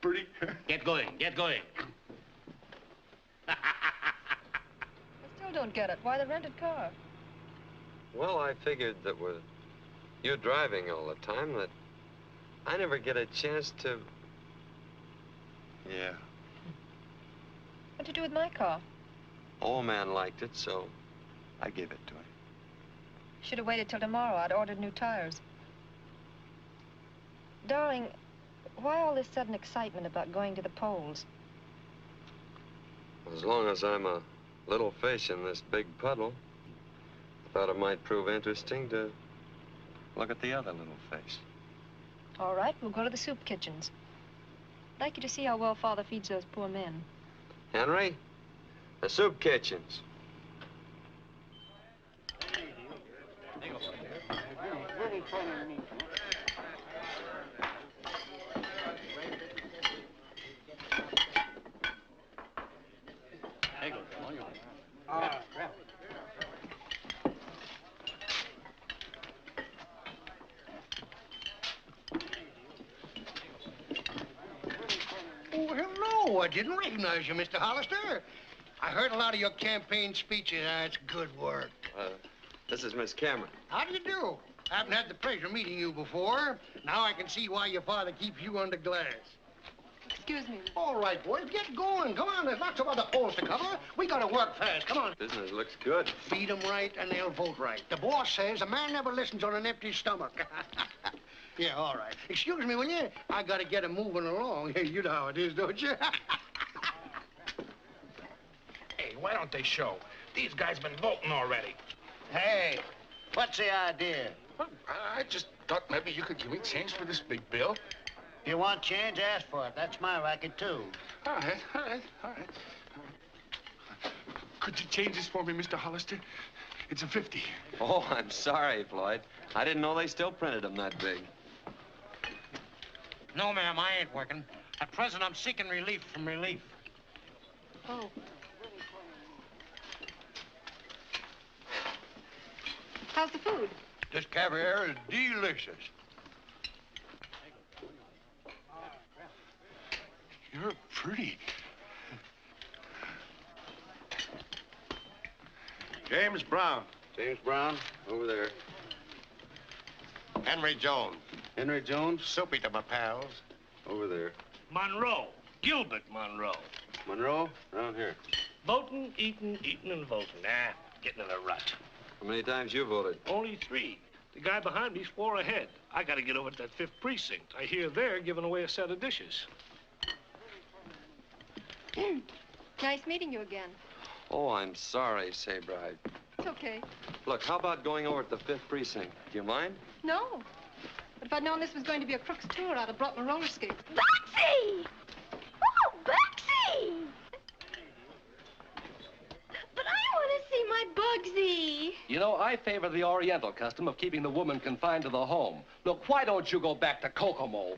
Pretty. Get going, get going. I still don't get it. Why the rented car? Well, I figured that with you driving all the time, that I never get a chance to... Yeah. What'd you do with my car? Old man liked it, so I gave it to him. Should have waited till tomorrow. I'd ordered new tires. Darling, why all this sudden excitement about going to the polls? As long as I'm a little fish in this big puddle, I thought it might prove interesting to look at the other little fish. All right, we'll go to the soup kitchens. I'd like you to see how well Father feeds those poor men. Henry, the soup kitchens. Oh, hello. I didn't recognize you, Mr. Hollister. I heard a lot of your campaign speeches. That's good work. This is Miss Cameron. How do you do? I haven't had the pleasure of meeting you before. Now I can see why your father keeps you under glass. Excuse me. All right, boys, get going. Come on, there's lots of other polls to cover. We gotta work fast. Come on. Business looks good. Feed them right and they'll vote right. The boss says a man never listens on an empty stomach. Yeah, all right. Excuse me, will you? I gotta get him moving along. You know how it is, don't you? Hey, why don't they show? These guys been voting already. Hey, what's the idea? I just thought maybe you could give me change for this big bill. If you want change, ask for it. That's my racket, too. All right, all right, all right. Could you change this for me, Mr. Hollister? It's a 50. Oh, I'm sorry, Floyd. I didn't know they still printed them that big. No, ma'am, I ain't working. At present, I'm seeking relief from relief. Oh. How's the food? This caviar is delicious. You're pretty. James Brown. James Brown, over there. Henry Jones. Henry Jones? Soapy to my pals. Over there. Monroe. Gilbert Monroe. Monroe, around here. Voting, eating, and voting. Nah, getting in a rut. How many times you voted? Only 3. The guy behind me's 4 ahead. I gotta get over to that 5th precinct. I hear they're giving away a set of dishes. Nice meeting you again. Oh, I'm sorry, Sabride. It's okay. Look, how about going over to the 5th precinct? Do you mind? No. But if I'd known this was going to be a crook's tour, I'd have brought my roller skates. Bugsy! Oh, Bugsy! But I want to see my Bugsy. You know, I favor the Oriental custom of keeping the woman confined to the home. Look, why don't you go back to Kokomo?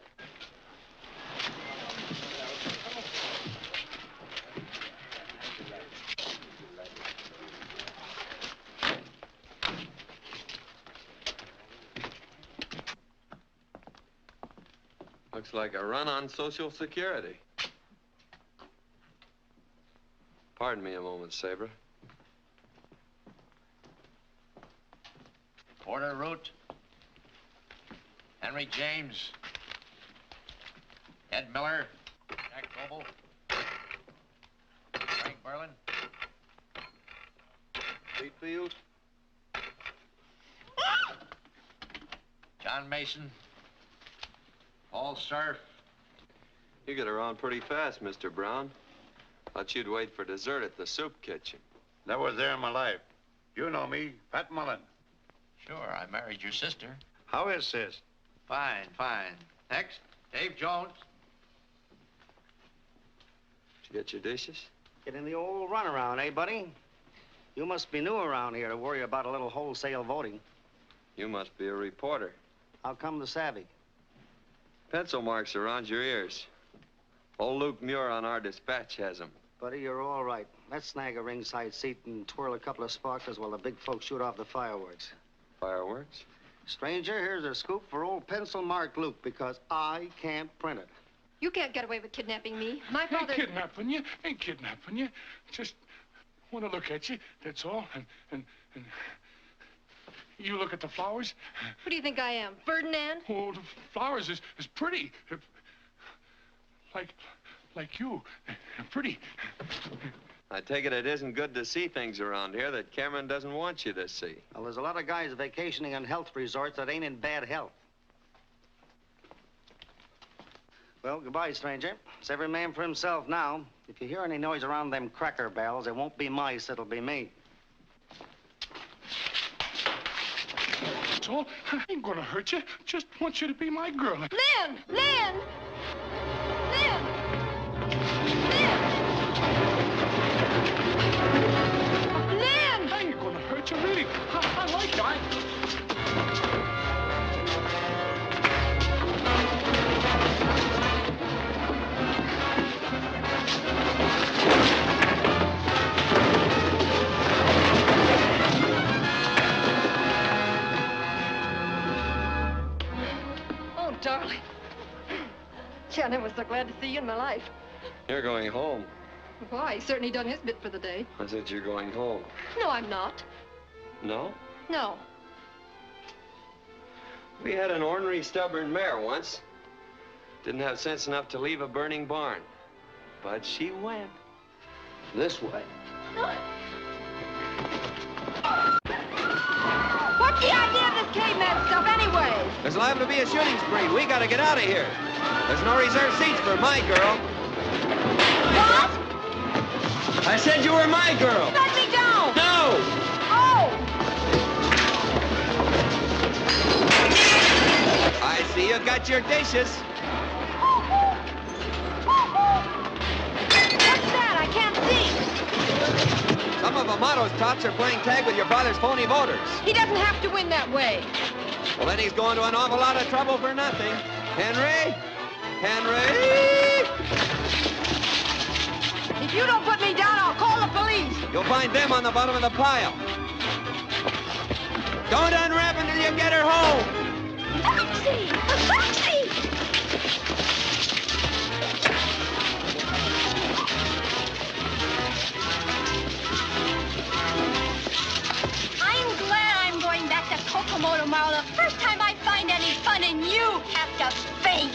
Looks like a run on Social Security. Pardon me a moment, Sabra. Porter Root. Henry James. Ed Miller. Jack Noble. Frank Merlin. Wheatfield. John Mason. Paul Surf. You get around pretty fast, Mr. Brown. Thought you'd wait for dessert at the soup kitchen. Never was there in my life. You know me, Pat Mullen. Sure, I married your sister. How is sis? Fine, fine. Next, Dave Jones. Did you get your dishes? Getting the old runaround, eh, buddy? You must be new around here to worry about a little wholesale voting. You must be a reporter. How come the savvy? Pencil marks around your ears. Old Luke Muir on our dispatch has them. Buddy, you're all right. Let's snag a ringside seat and twirl a couple of sparklers while the big folks shoot off the fireworks. Fireworks? Stranger, here's a scoop for old pencil mark Luke, because I can't print it. You can't get away with kidnapping me. My Ain't father... kidnapping you. Ain't kidnapping you. Just want to look at you, that's all. And you look at the flowers. Who do you think I am, Ferdinand? Oh, the flowers is pretty. Like you. Pretty. I take it isn't good to see things around here that Cameron doesn't want you to see. Well, there's a lot of guys vacationing on health resorts that ain't in bad health. Well, goodbye, stranger. It's every man for himself now. If you hear any noise around them cracker barrels, it won't be mice, it'll be me. That's all. I ain't gonna hurt you. Just want you to be my girl. Lynn! Lynn! Lynn! Lynn! I ain't gonna hurt you, really. I like you. Oh, darling. Gee, I never was so glad to see you in my life. You're going home. Why? He's certainly done his bit for the day. I said you're going home. No, I'm not. No? No. We had an ornery, stubborn mare once. Didn't have sense enough to leave a burning barn. But she went. This way. What's the idea of this caveman stuff anyway? There's liable to be a shooting spree. We gotta get out of here. There's no reserved seats for my girl. What? I said you were my girl. Let me down! No! Oh! I see you got your dishes. What's that? I can't see. Some of Amato's tots are playing tag with your father's phony voters. He doesn't have to win that way. Well, then he's going to an awful lot of trouble for nothing. Henry? Henry? If you don't put me down, I'll call the police. You'll find them on the bottom of the pile. Don't unwrap until you get her home. A taxi! A taxi! I'm glad I'm going back to Kokomo tomorrow. The first time I find any fun in you have to faint.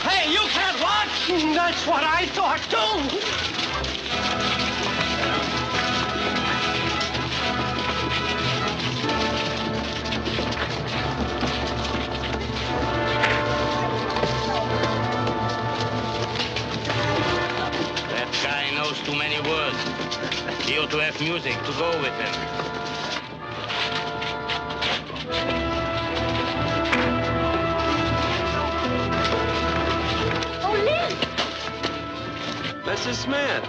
Hey, you can't watch! That's what I thought, too! That guy knows too many words. He ought to have music to go with him. Mrs. Smith.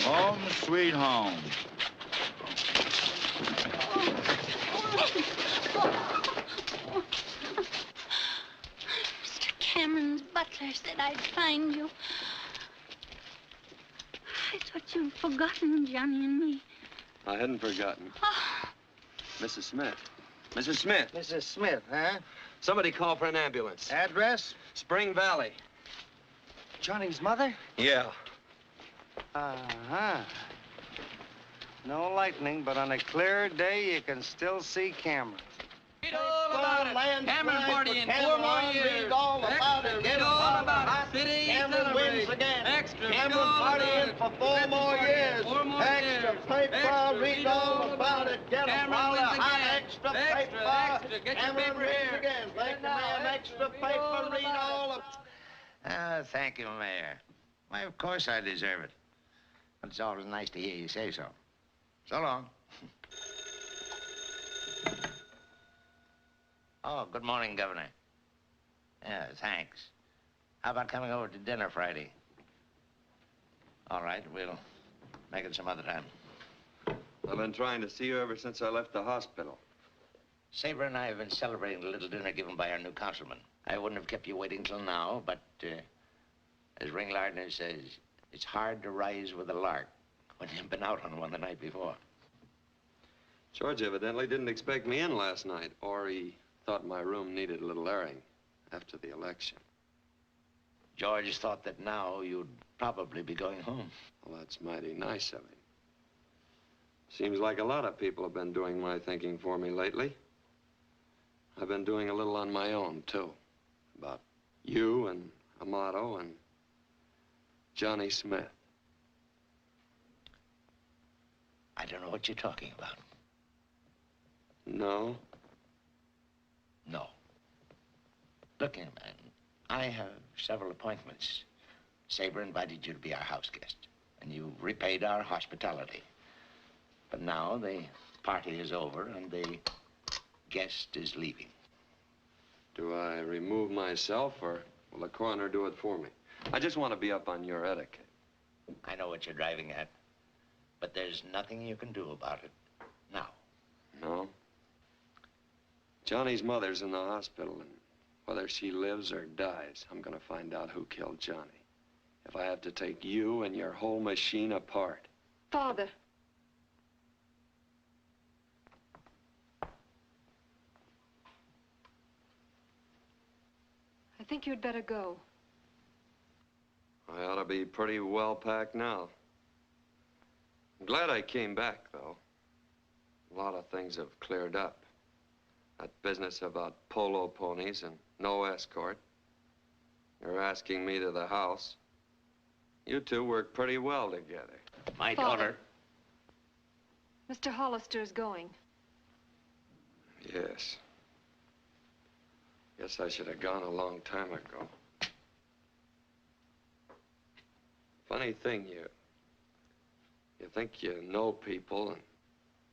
Home sweet home. Mr. Cameron's butler said I'd find you. I thought you'd forgotten Johnny and me. I hadn't forgotten. Oh, Mrs. Smith. Mrs. Smith. Mrs. Smith, huh? Somebody call for an ambulance. Address? Spring Valley. Johnny's mother? Yeah. Uh-huh. No lightning, but on a clear day, you can still see Cameron. Read all about it. Cameron party in 4 more years. Read all about it. Read all about it. City Cameron wins again. Extra. Cameron partying for 4 more years. 4 more Extra years. paper. Extra. Read all about it. Get a Cameron pile wins of hot again. extra Extra, paper. extra. Get your Cameron paper wins here. again. Thank you, ma'am. Extra paper. Read all of Thank you, Mayor. Why, of course I deserve it. But it's always nice to hear you say so. So long. Oh, good morning, Governor. Yeah, thanks. How about coming over to dinner Friday? All right, we'll make it some other time. I've been trying to see you ever since I left the hospital. Saber and I have been celebrating the little dinner given by our new councilman. I wouldn't have kept you waiting till now, but as Ring Lardner says, it's hard to rise with a lark when you've been out on one the night before. George evidently didn't expect me in last night, or he thought my room needed a little airing after the election. George thought that now you'd probably be going home. Well, that's mighty nice of him. Seems like a lot of people have been doing my thinking for me lately. I've been doing a little on my own, too. About you and Amato and Johnny Smith. I don't know what you're talking about. No? No. Look here, man. I have several appointments. Saber invited you to be our house guest, and you repaid our hospitality. But now the party is over, and the guest is leaving. Do I remove myself, or will the coroner do it for me? I just want to be up on your etiquette. I know what you're driving at, but there's nothing you can do about it now. No? Johnny's mother's in the hospital, and whether she lives or dies, I'm gonna find out who killed Johnny. If I have to take you and your whole machine apart. Father. I think you'd better go. I ought to be pretty well packed now. I'm glad I came back, though. A lot of things have cleared up. That business about polo ponies and no escort. You're asking me to the house. You two work pretty well together. My Father. daughter. Mr. Hollister's going. Yes. Guess I should have gone a long time ago. Funny thing, you think you know people, and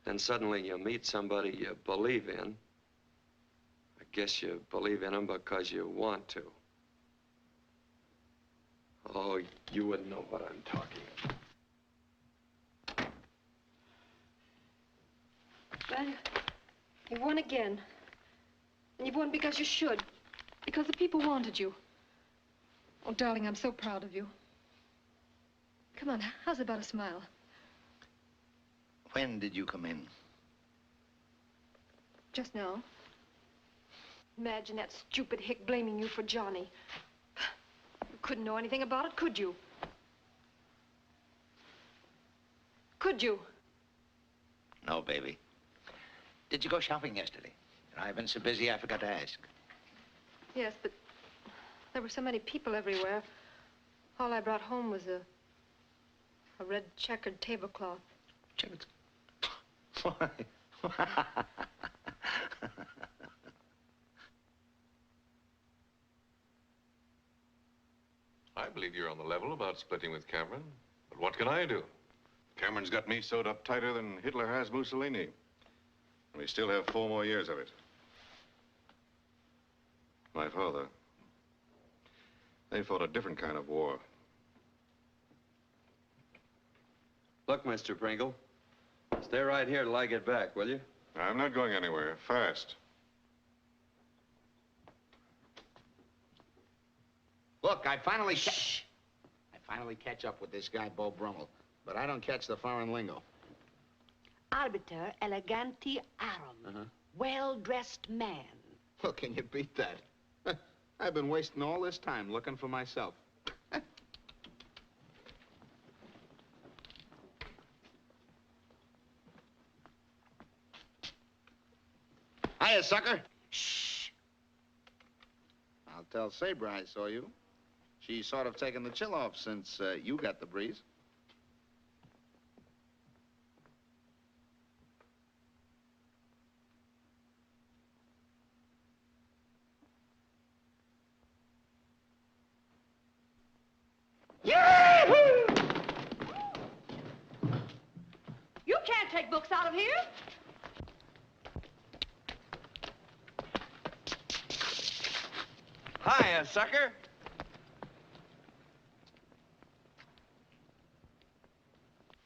then suddenly you meet somebody you believe in. I guess you believe in them because you want to. Oh, you wouldn't know what I'm talking about. Well, you won again. And you've won because you should. Because the people wanted you. Oh, darling, I'm so proud of you. Come on, how's about a smile? When did you come in? Just now. Imagine that stupid hick blaming you for Johnny. You couldn't know anything about it, could you? Could you? No, baby. Did you go shopping yesterday? I've been so busy I forgot to ask. Yes, but there were so many people everywhere. All I brought home was a red checkered tablecloth. Checkered? I believe you're on the level about splitting with Cameron. But what can I do? Cameron's got me sewed up tighter than Hitler has Mussolini. And we still have 4 more years of it. My father, they fought a different kind of war. Look, Mr. Pringle, stay right here till I get back, will you? I'm not going anywhere. Fast. Look, I finally catch up with this guy, Bo Brummel. But I don't catch the foreign lingo. Arbiter eleganti arum. Well-dressed man. Well, can you beat that? I've been wasting all this time looking for myself. Hiya, sucker. Shh. I'll tell Sabre I saw you. She's sort of taken the chill off since you got the breeze. You can't take books out of here. Hiya, sucker.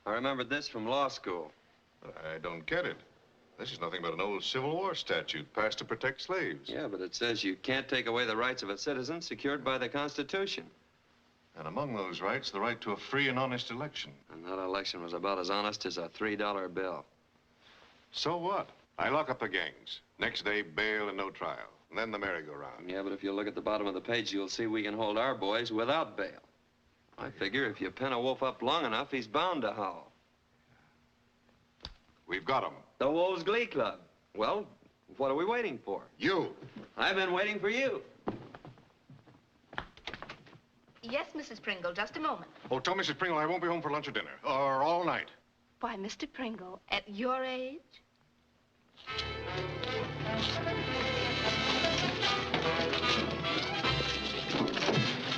I remembered this from law school. I don't get it. This is nothing but an old Civil War statute passed to protect slaves. Yeah, but it says you can't take away the rights of a citizen secured by the Constitution. And among those rights, the right to a free and honest election. And that election was about as honest as a $3 bill. So what? I lock up the gangs. Next day, bail and no trial. And then the merry-go-round. Yeah, but if you look at the bottom of the page, you'll see we can hold our boys without bail. I figure if you pin a wolf up long enough, he's bound to howl. We've got him. The Wolves Glee Club. Well, what are we waiting for? You. I've been waiting for you. Yes, Mrs. Pringle, just a moment. Oh, tell Mrs. Pringle I won't be home for lunch or dinner. Or all night. Why, Mr. Pringle, at your age?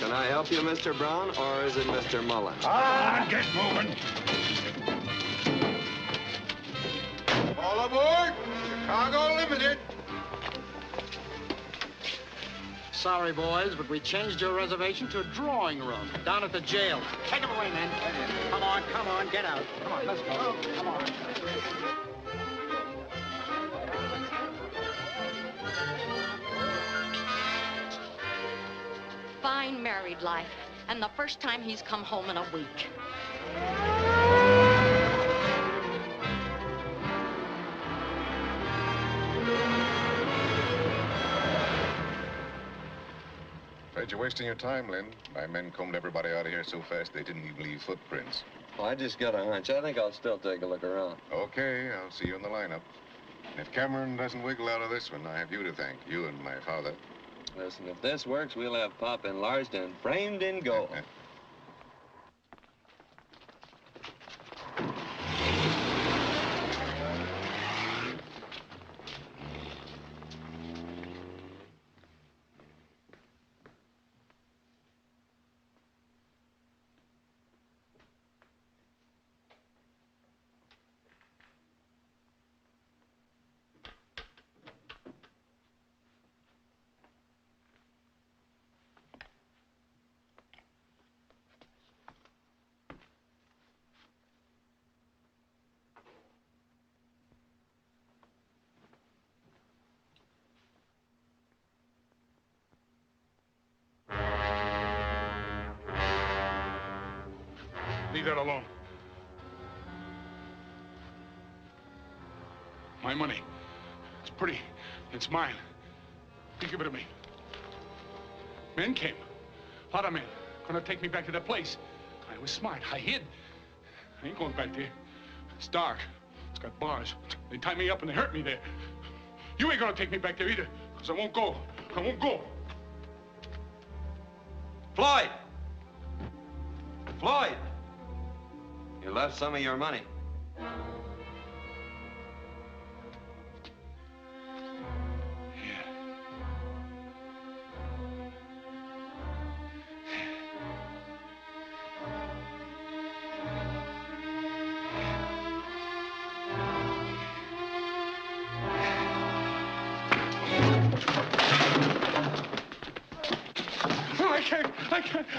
Can I help you, Mr. Brown, or is it Mr. Mullen? Ah, get moving. All aboard! Chicago Limited. Sorry, boys, but we changed your reservation to a drawing room down at the jail. Take them away, men. Come on, get out. Come on, let's go. Come on. Fine married life, and the first time he's come home in a week. Afraid you're wasting your time, Lynn. My men combed everybody out of here so fast they didn't even leave footprints. Well, I just got a hunch. I think I'll still take a look around. Okay, I'll see you in the lineup. And if Cameron doesn't wiggle out of this one, I have you to thank, you and my father. Listen, if this works, we'll have Pop enlarged and framed in gold. Leave that alone. My money. It's pretty. It's mine. You give it to me. Men came. A lot of men. Gonna take me back to that place. I was smart. I hid. I ain't going back there. It's dark. It's got bars. They tie me up and they hurt me there. You ain't gonna take me back there either, because I won't go. I won't go. Floyd! Floyd! You left some of your money.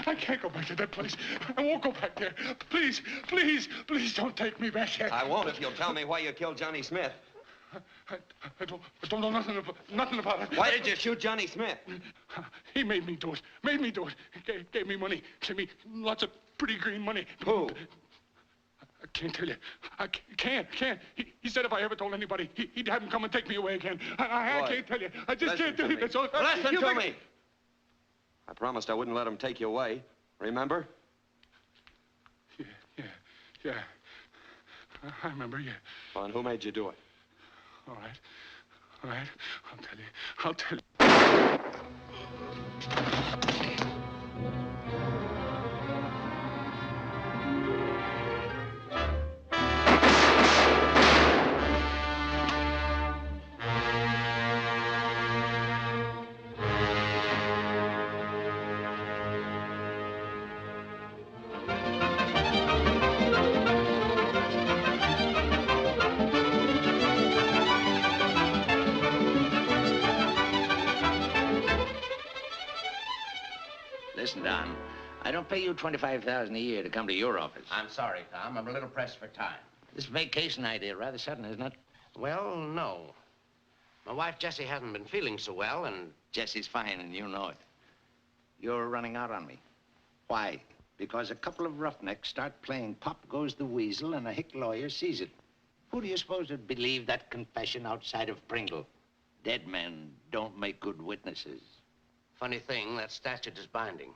I can't go back to that place. I won't go back there. Please, please, please don't take me back there. I won't if you'll tell me why you killed Johnny Smith. I don't know nothing about it. Why did you shoot Johnny Smith? He made me do it. Made me do it. He gave me money. Gave me lots of pretty green money. Who? I can't tell you. I can't. He said if I ever told anybody, he'd have him come and take me away again. I can't tell you. I just can't tell you. That's all. Listen to me. I promised I wouldn't let him take you away. Remember? Yeah. I remember, yeah. Well, and who made you do it? All right. I'll tell you. Listen, Don, I don't pay you $25,000 a year to come to your office. I'm sorry, Tom. I'm a little pressed for time. This vacation idea rather sudden, isn't it? Well, no. My wife, Jessie, hasn't been feeling so well, and... Jessie's fine, and you know it. You're running out on me. Why? Because a couple of roughnecks start playing Pop Goes the Weasel, and a hick lawyer sees it. Who do you suppose would believe that confession outside of Pringle? Dead men don't make good witnesses. Funny thing, that statute is binding.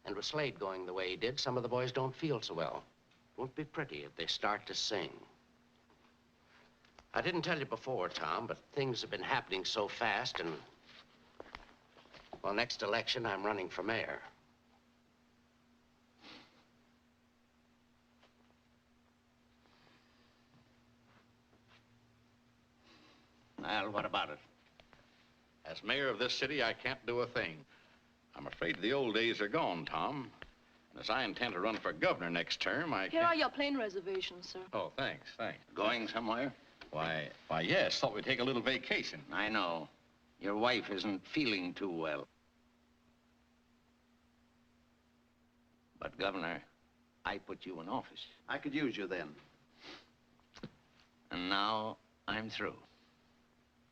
And with Slade going the way he did, some of the boys don't feel so well. Won't be pretty if they start to sing. I didn't tell you before, Tom, but things have been happening so fast, and... well, next election, I'm running for mayor. Well, what about it? As mayor of this city, I can't do a thing. I'm afraid the old days are gone, Tom. And as I intend to run for governor next term, I Here can't... are your plane reservations, sir. Oh, thanks. Going somewhere? Why, yes. Thought we'd take a little vacation. I know. Your wife isn't feeling too well. But, Governor, I put you in office. I could use you then. And now I'm through.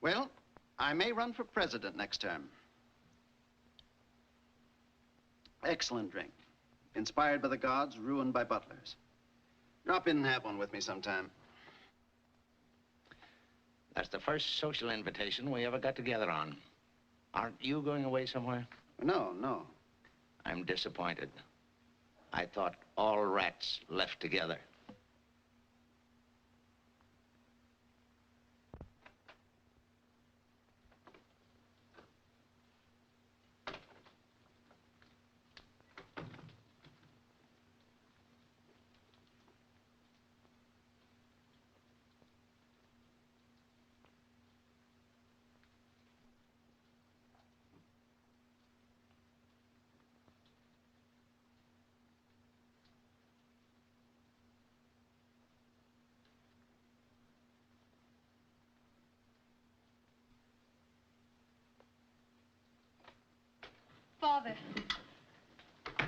Well, I may run for president next term. Excellent drink. Inspired by the gods, ruined by butlers. Drop in and have one with me sometime. That's the first social invitation we ever got together on. Aren't you going away somewhere? No, no. I'm disappointed. I thought all rats left together. Father. Oh,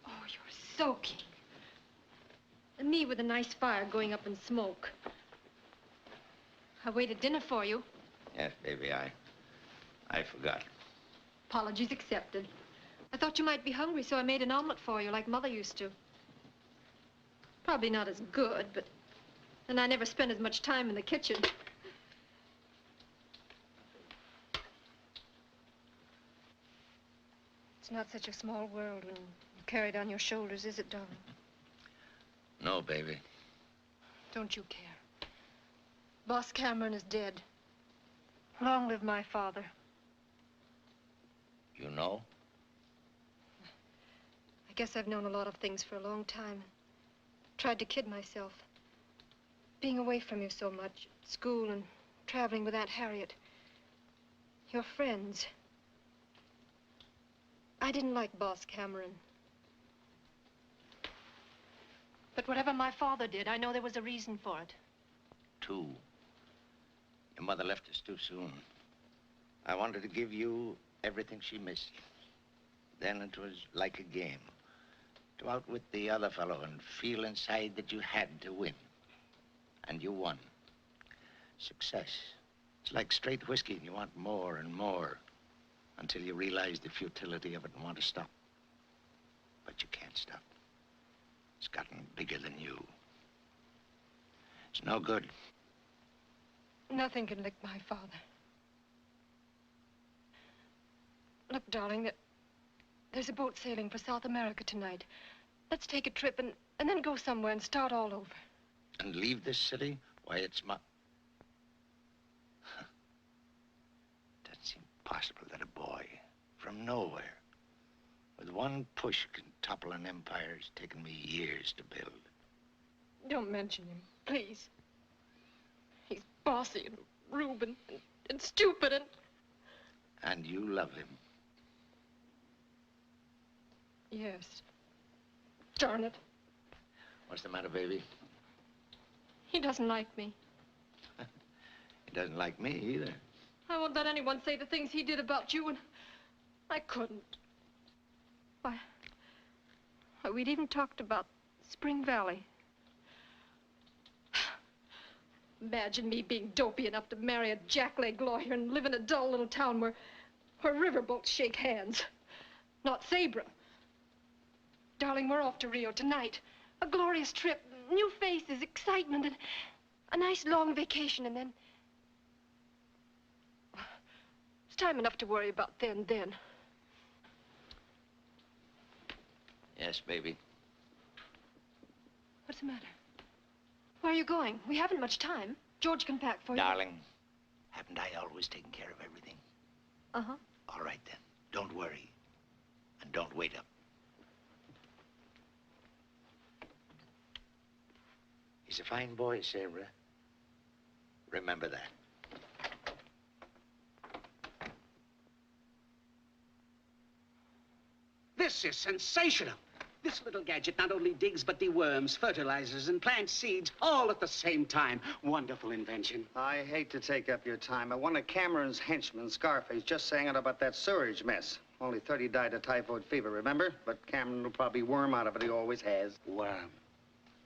you're soaking. And me with a nice fire going up in smoke. I waited dinner for you. Yes, baby, I forgot. Apologies accepted. I thought you might be hungry, so I made an omelet for you like Mother used to. Probably not as good, but... and I never spent as much time in the kitchen. It's not such a small world when you carry it on your shoulders, is it, darling? No, baby. Don't you care. Boss Cameron is dead. Long live my father. You know? I guess I've known a lot of things for a long time. Tried to kid myself. Being away from you so much, at school and traveling with Aunt Harriet. Your friends. I didn't like Boss Cameron. But whatever my father did, I know there was a reason for it. Two. Your mother left us too soon. I wanted to give you everything she missed. Then it was like a game. To outwit the other fellow and feel inside that you had to win. And you won. Success. It's like straight whiskey, and you want more and more until you realize the futility of it and want to stop. But you can't stop. It's gotten bigger than you. It's no good. Nothing can lick my father. Look, darling, there's a boat sailing for South America tonight. Let's take a trip and then go somewhere and start all over. And leave this city? Why, it's my... That's impossible that a boy from nowhere with one push can topple an empire it's taken me years to build. Don't mention him, please. He's bossy and rude and stupid and... And you love him. Yes. Darn it. What's the matter, baby? He doesn't like me. He doesn't like me either. I won't let anyone say the things he did about you, and I couldn't. Why, we'd even talked about Spring Valley. Imagine me being dopey enough to marry a jackleg lawyer and live in a dull little town where riverboats shake hands. Not Sabra. Darling, we're off to Rio tonight. A glorious trip, new faces, excitement, and a nice long vacation, and then... It's time enough to worry about then. Yes, baby. What's the matter? Where are you going? We haven't much time. George can pack for you. Darling, haven't I always taken care of everything? Uh-huh. All right, then. Don't worry. And don't wait up. He's a fine boy, Sarah. Remember that. This is sensational. This little gadget not only digs, but deworms, fertilizes, and plants seeds all at the same time. Wonderful invention. I hate to take up your time. One of Cameron's henchmen, Scarface, just sang out about that sewerage mess. Only 30 died of typhoid fever, remember? But Cameron will probably worm out of it. He always has. Worm.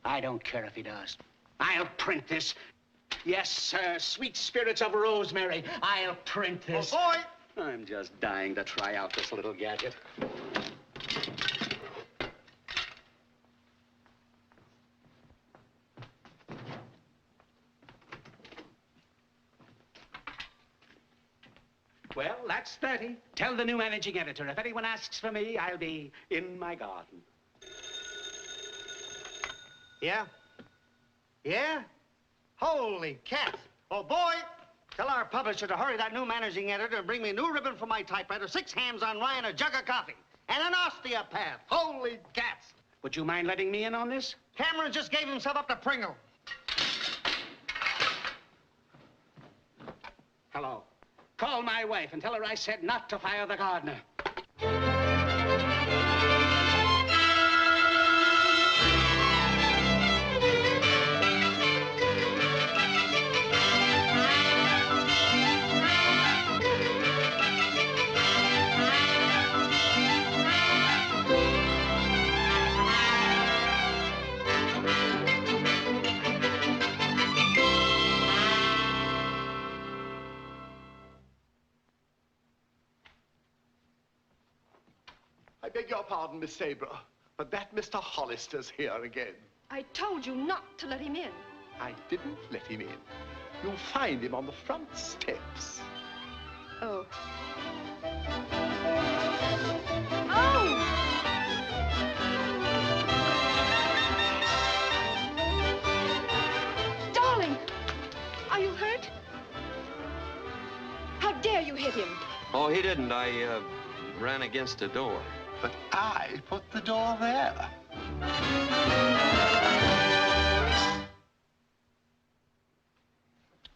I don't care if he does. I'll print this. Yes, sir. Sweet spirits of rosemary. I'll print this. Oh, boy! I'm just dying to try out this little gadget. Well, that's 30. Tell the new managing editor, if anyone asks for me, I'll be in my garden. Yeah? Yeah? Holy cats. Oh, boy! Tell our publisher to hurry that new managing editor and bring me a new ribbon for my typewriter, 6 hams on rye, and a jug of coffee. And an osteopath. Holy cats. Would you mind letting me in on this? Cameron just gave himself up to Pringle. Hello. Call my wife and tell her I said not to fire the gardener. I beg your pardon, Miss Sabra, but that Mr. Hollister's here again. I told you not to let him in. I didn't let him in. You'll find him on the front steps. Oh. Oh! Darling! Are you hurt? How dare you hit him? Oh, he didn't. I ran against a door. But I put the door there.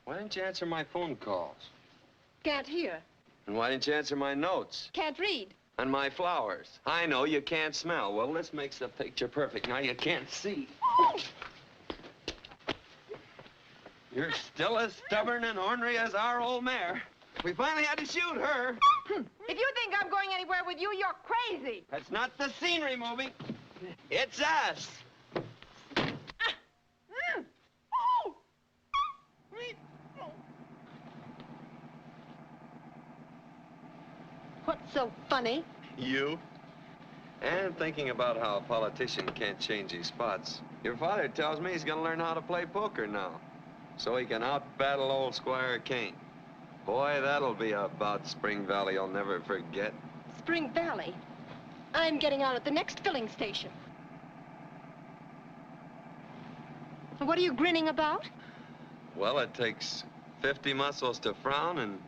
Why didn't you answer my phone calls? Can't hear. And why didn't you answer my notes? Can't read. And my flowers? I know you can't smell. Well, this makes the picture perfect. Now you can't see. You're still as stubborn and ornery as our old mare. We finally had to shoot her. If you think I'm going anywhere with you, you're crazy. That's not the scenery movie. It's us. What's so funny? You? And thinking about how a politician can't change his spots. Your father tells me he's gonna learn how to play poker now, so he can out-battle old Squire Kane. Boy, that'll be a bout Spring Valley I'll never forget. Spring Valley? I'm getting out at the next filling station. What are you grinning about? Well, it takes 50 muscles to frown and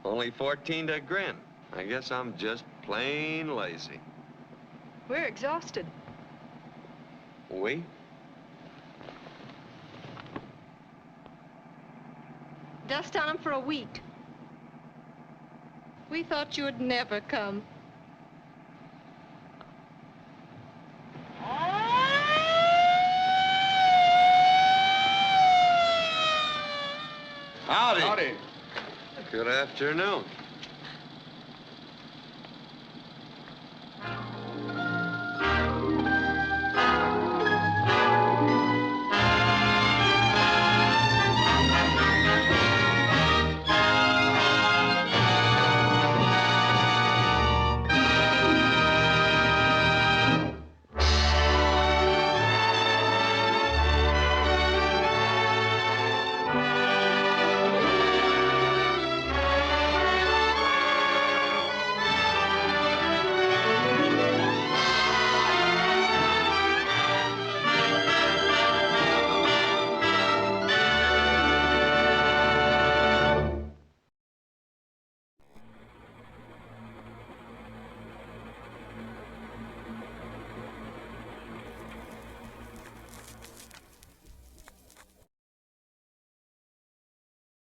only 14 to grin. I guess I'm just plain lazy. We're exhausted. We? Dust on them for a week. We thought you'd never come. Howdy. Howdy. Good afternoon.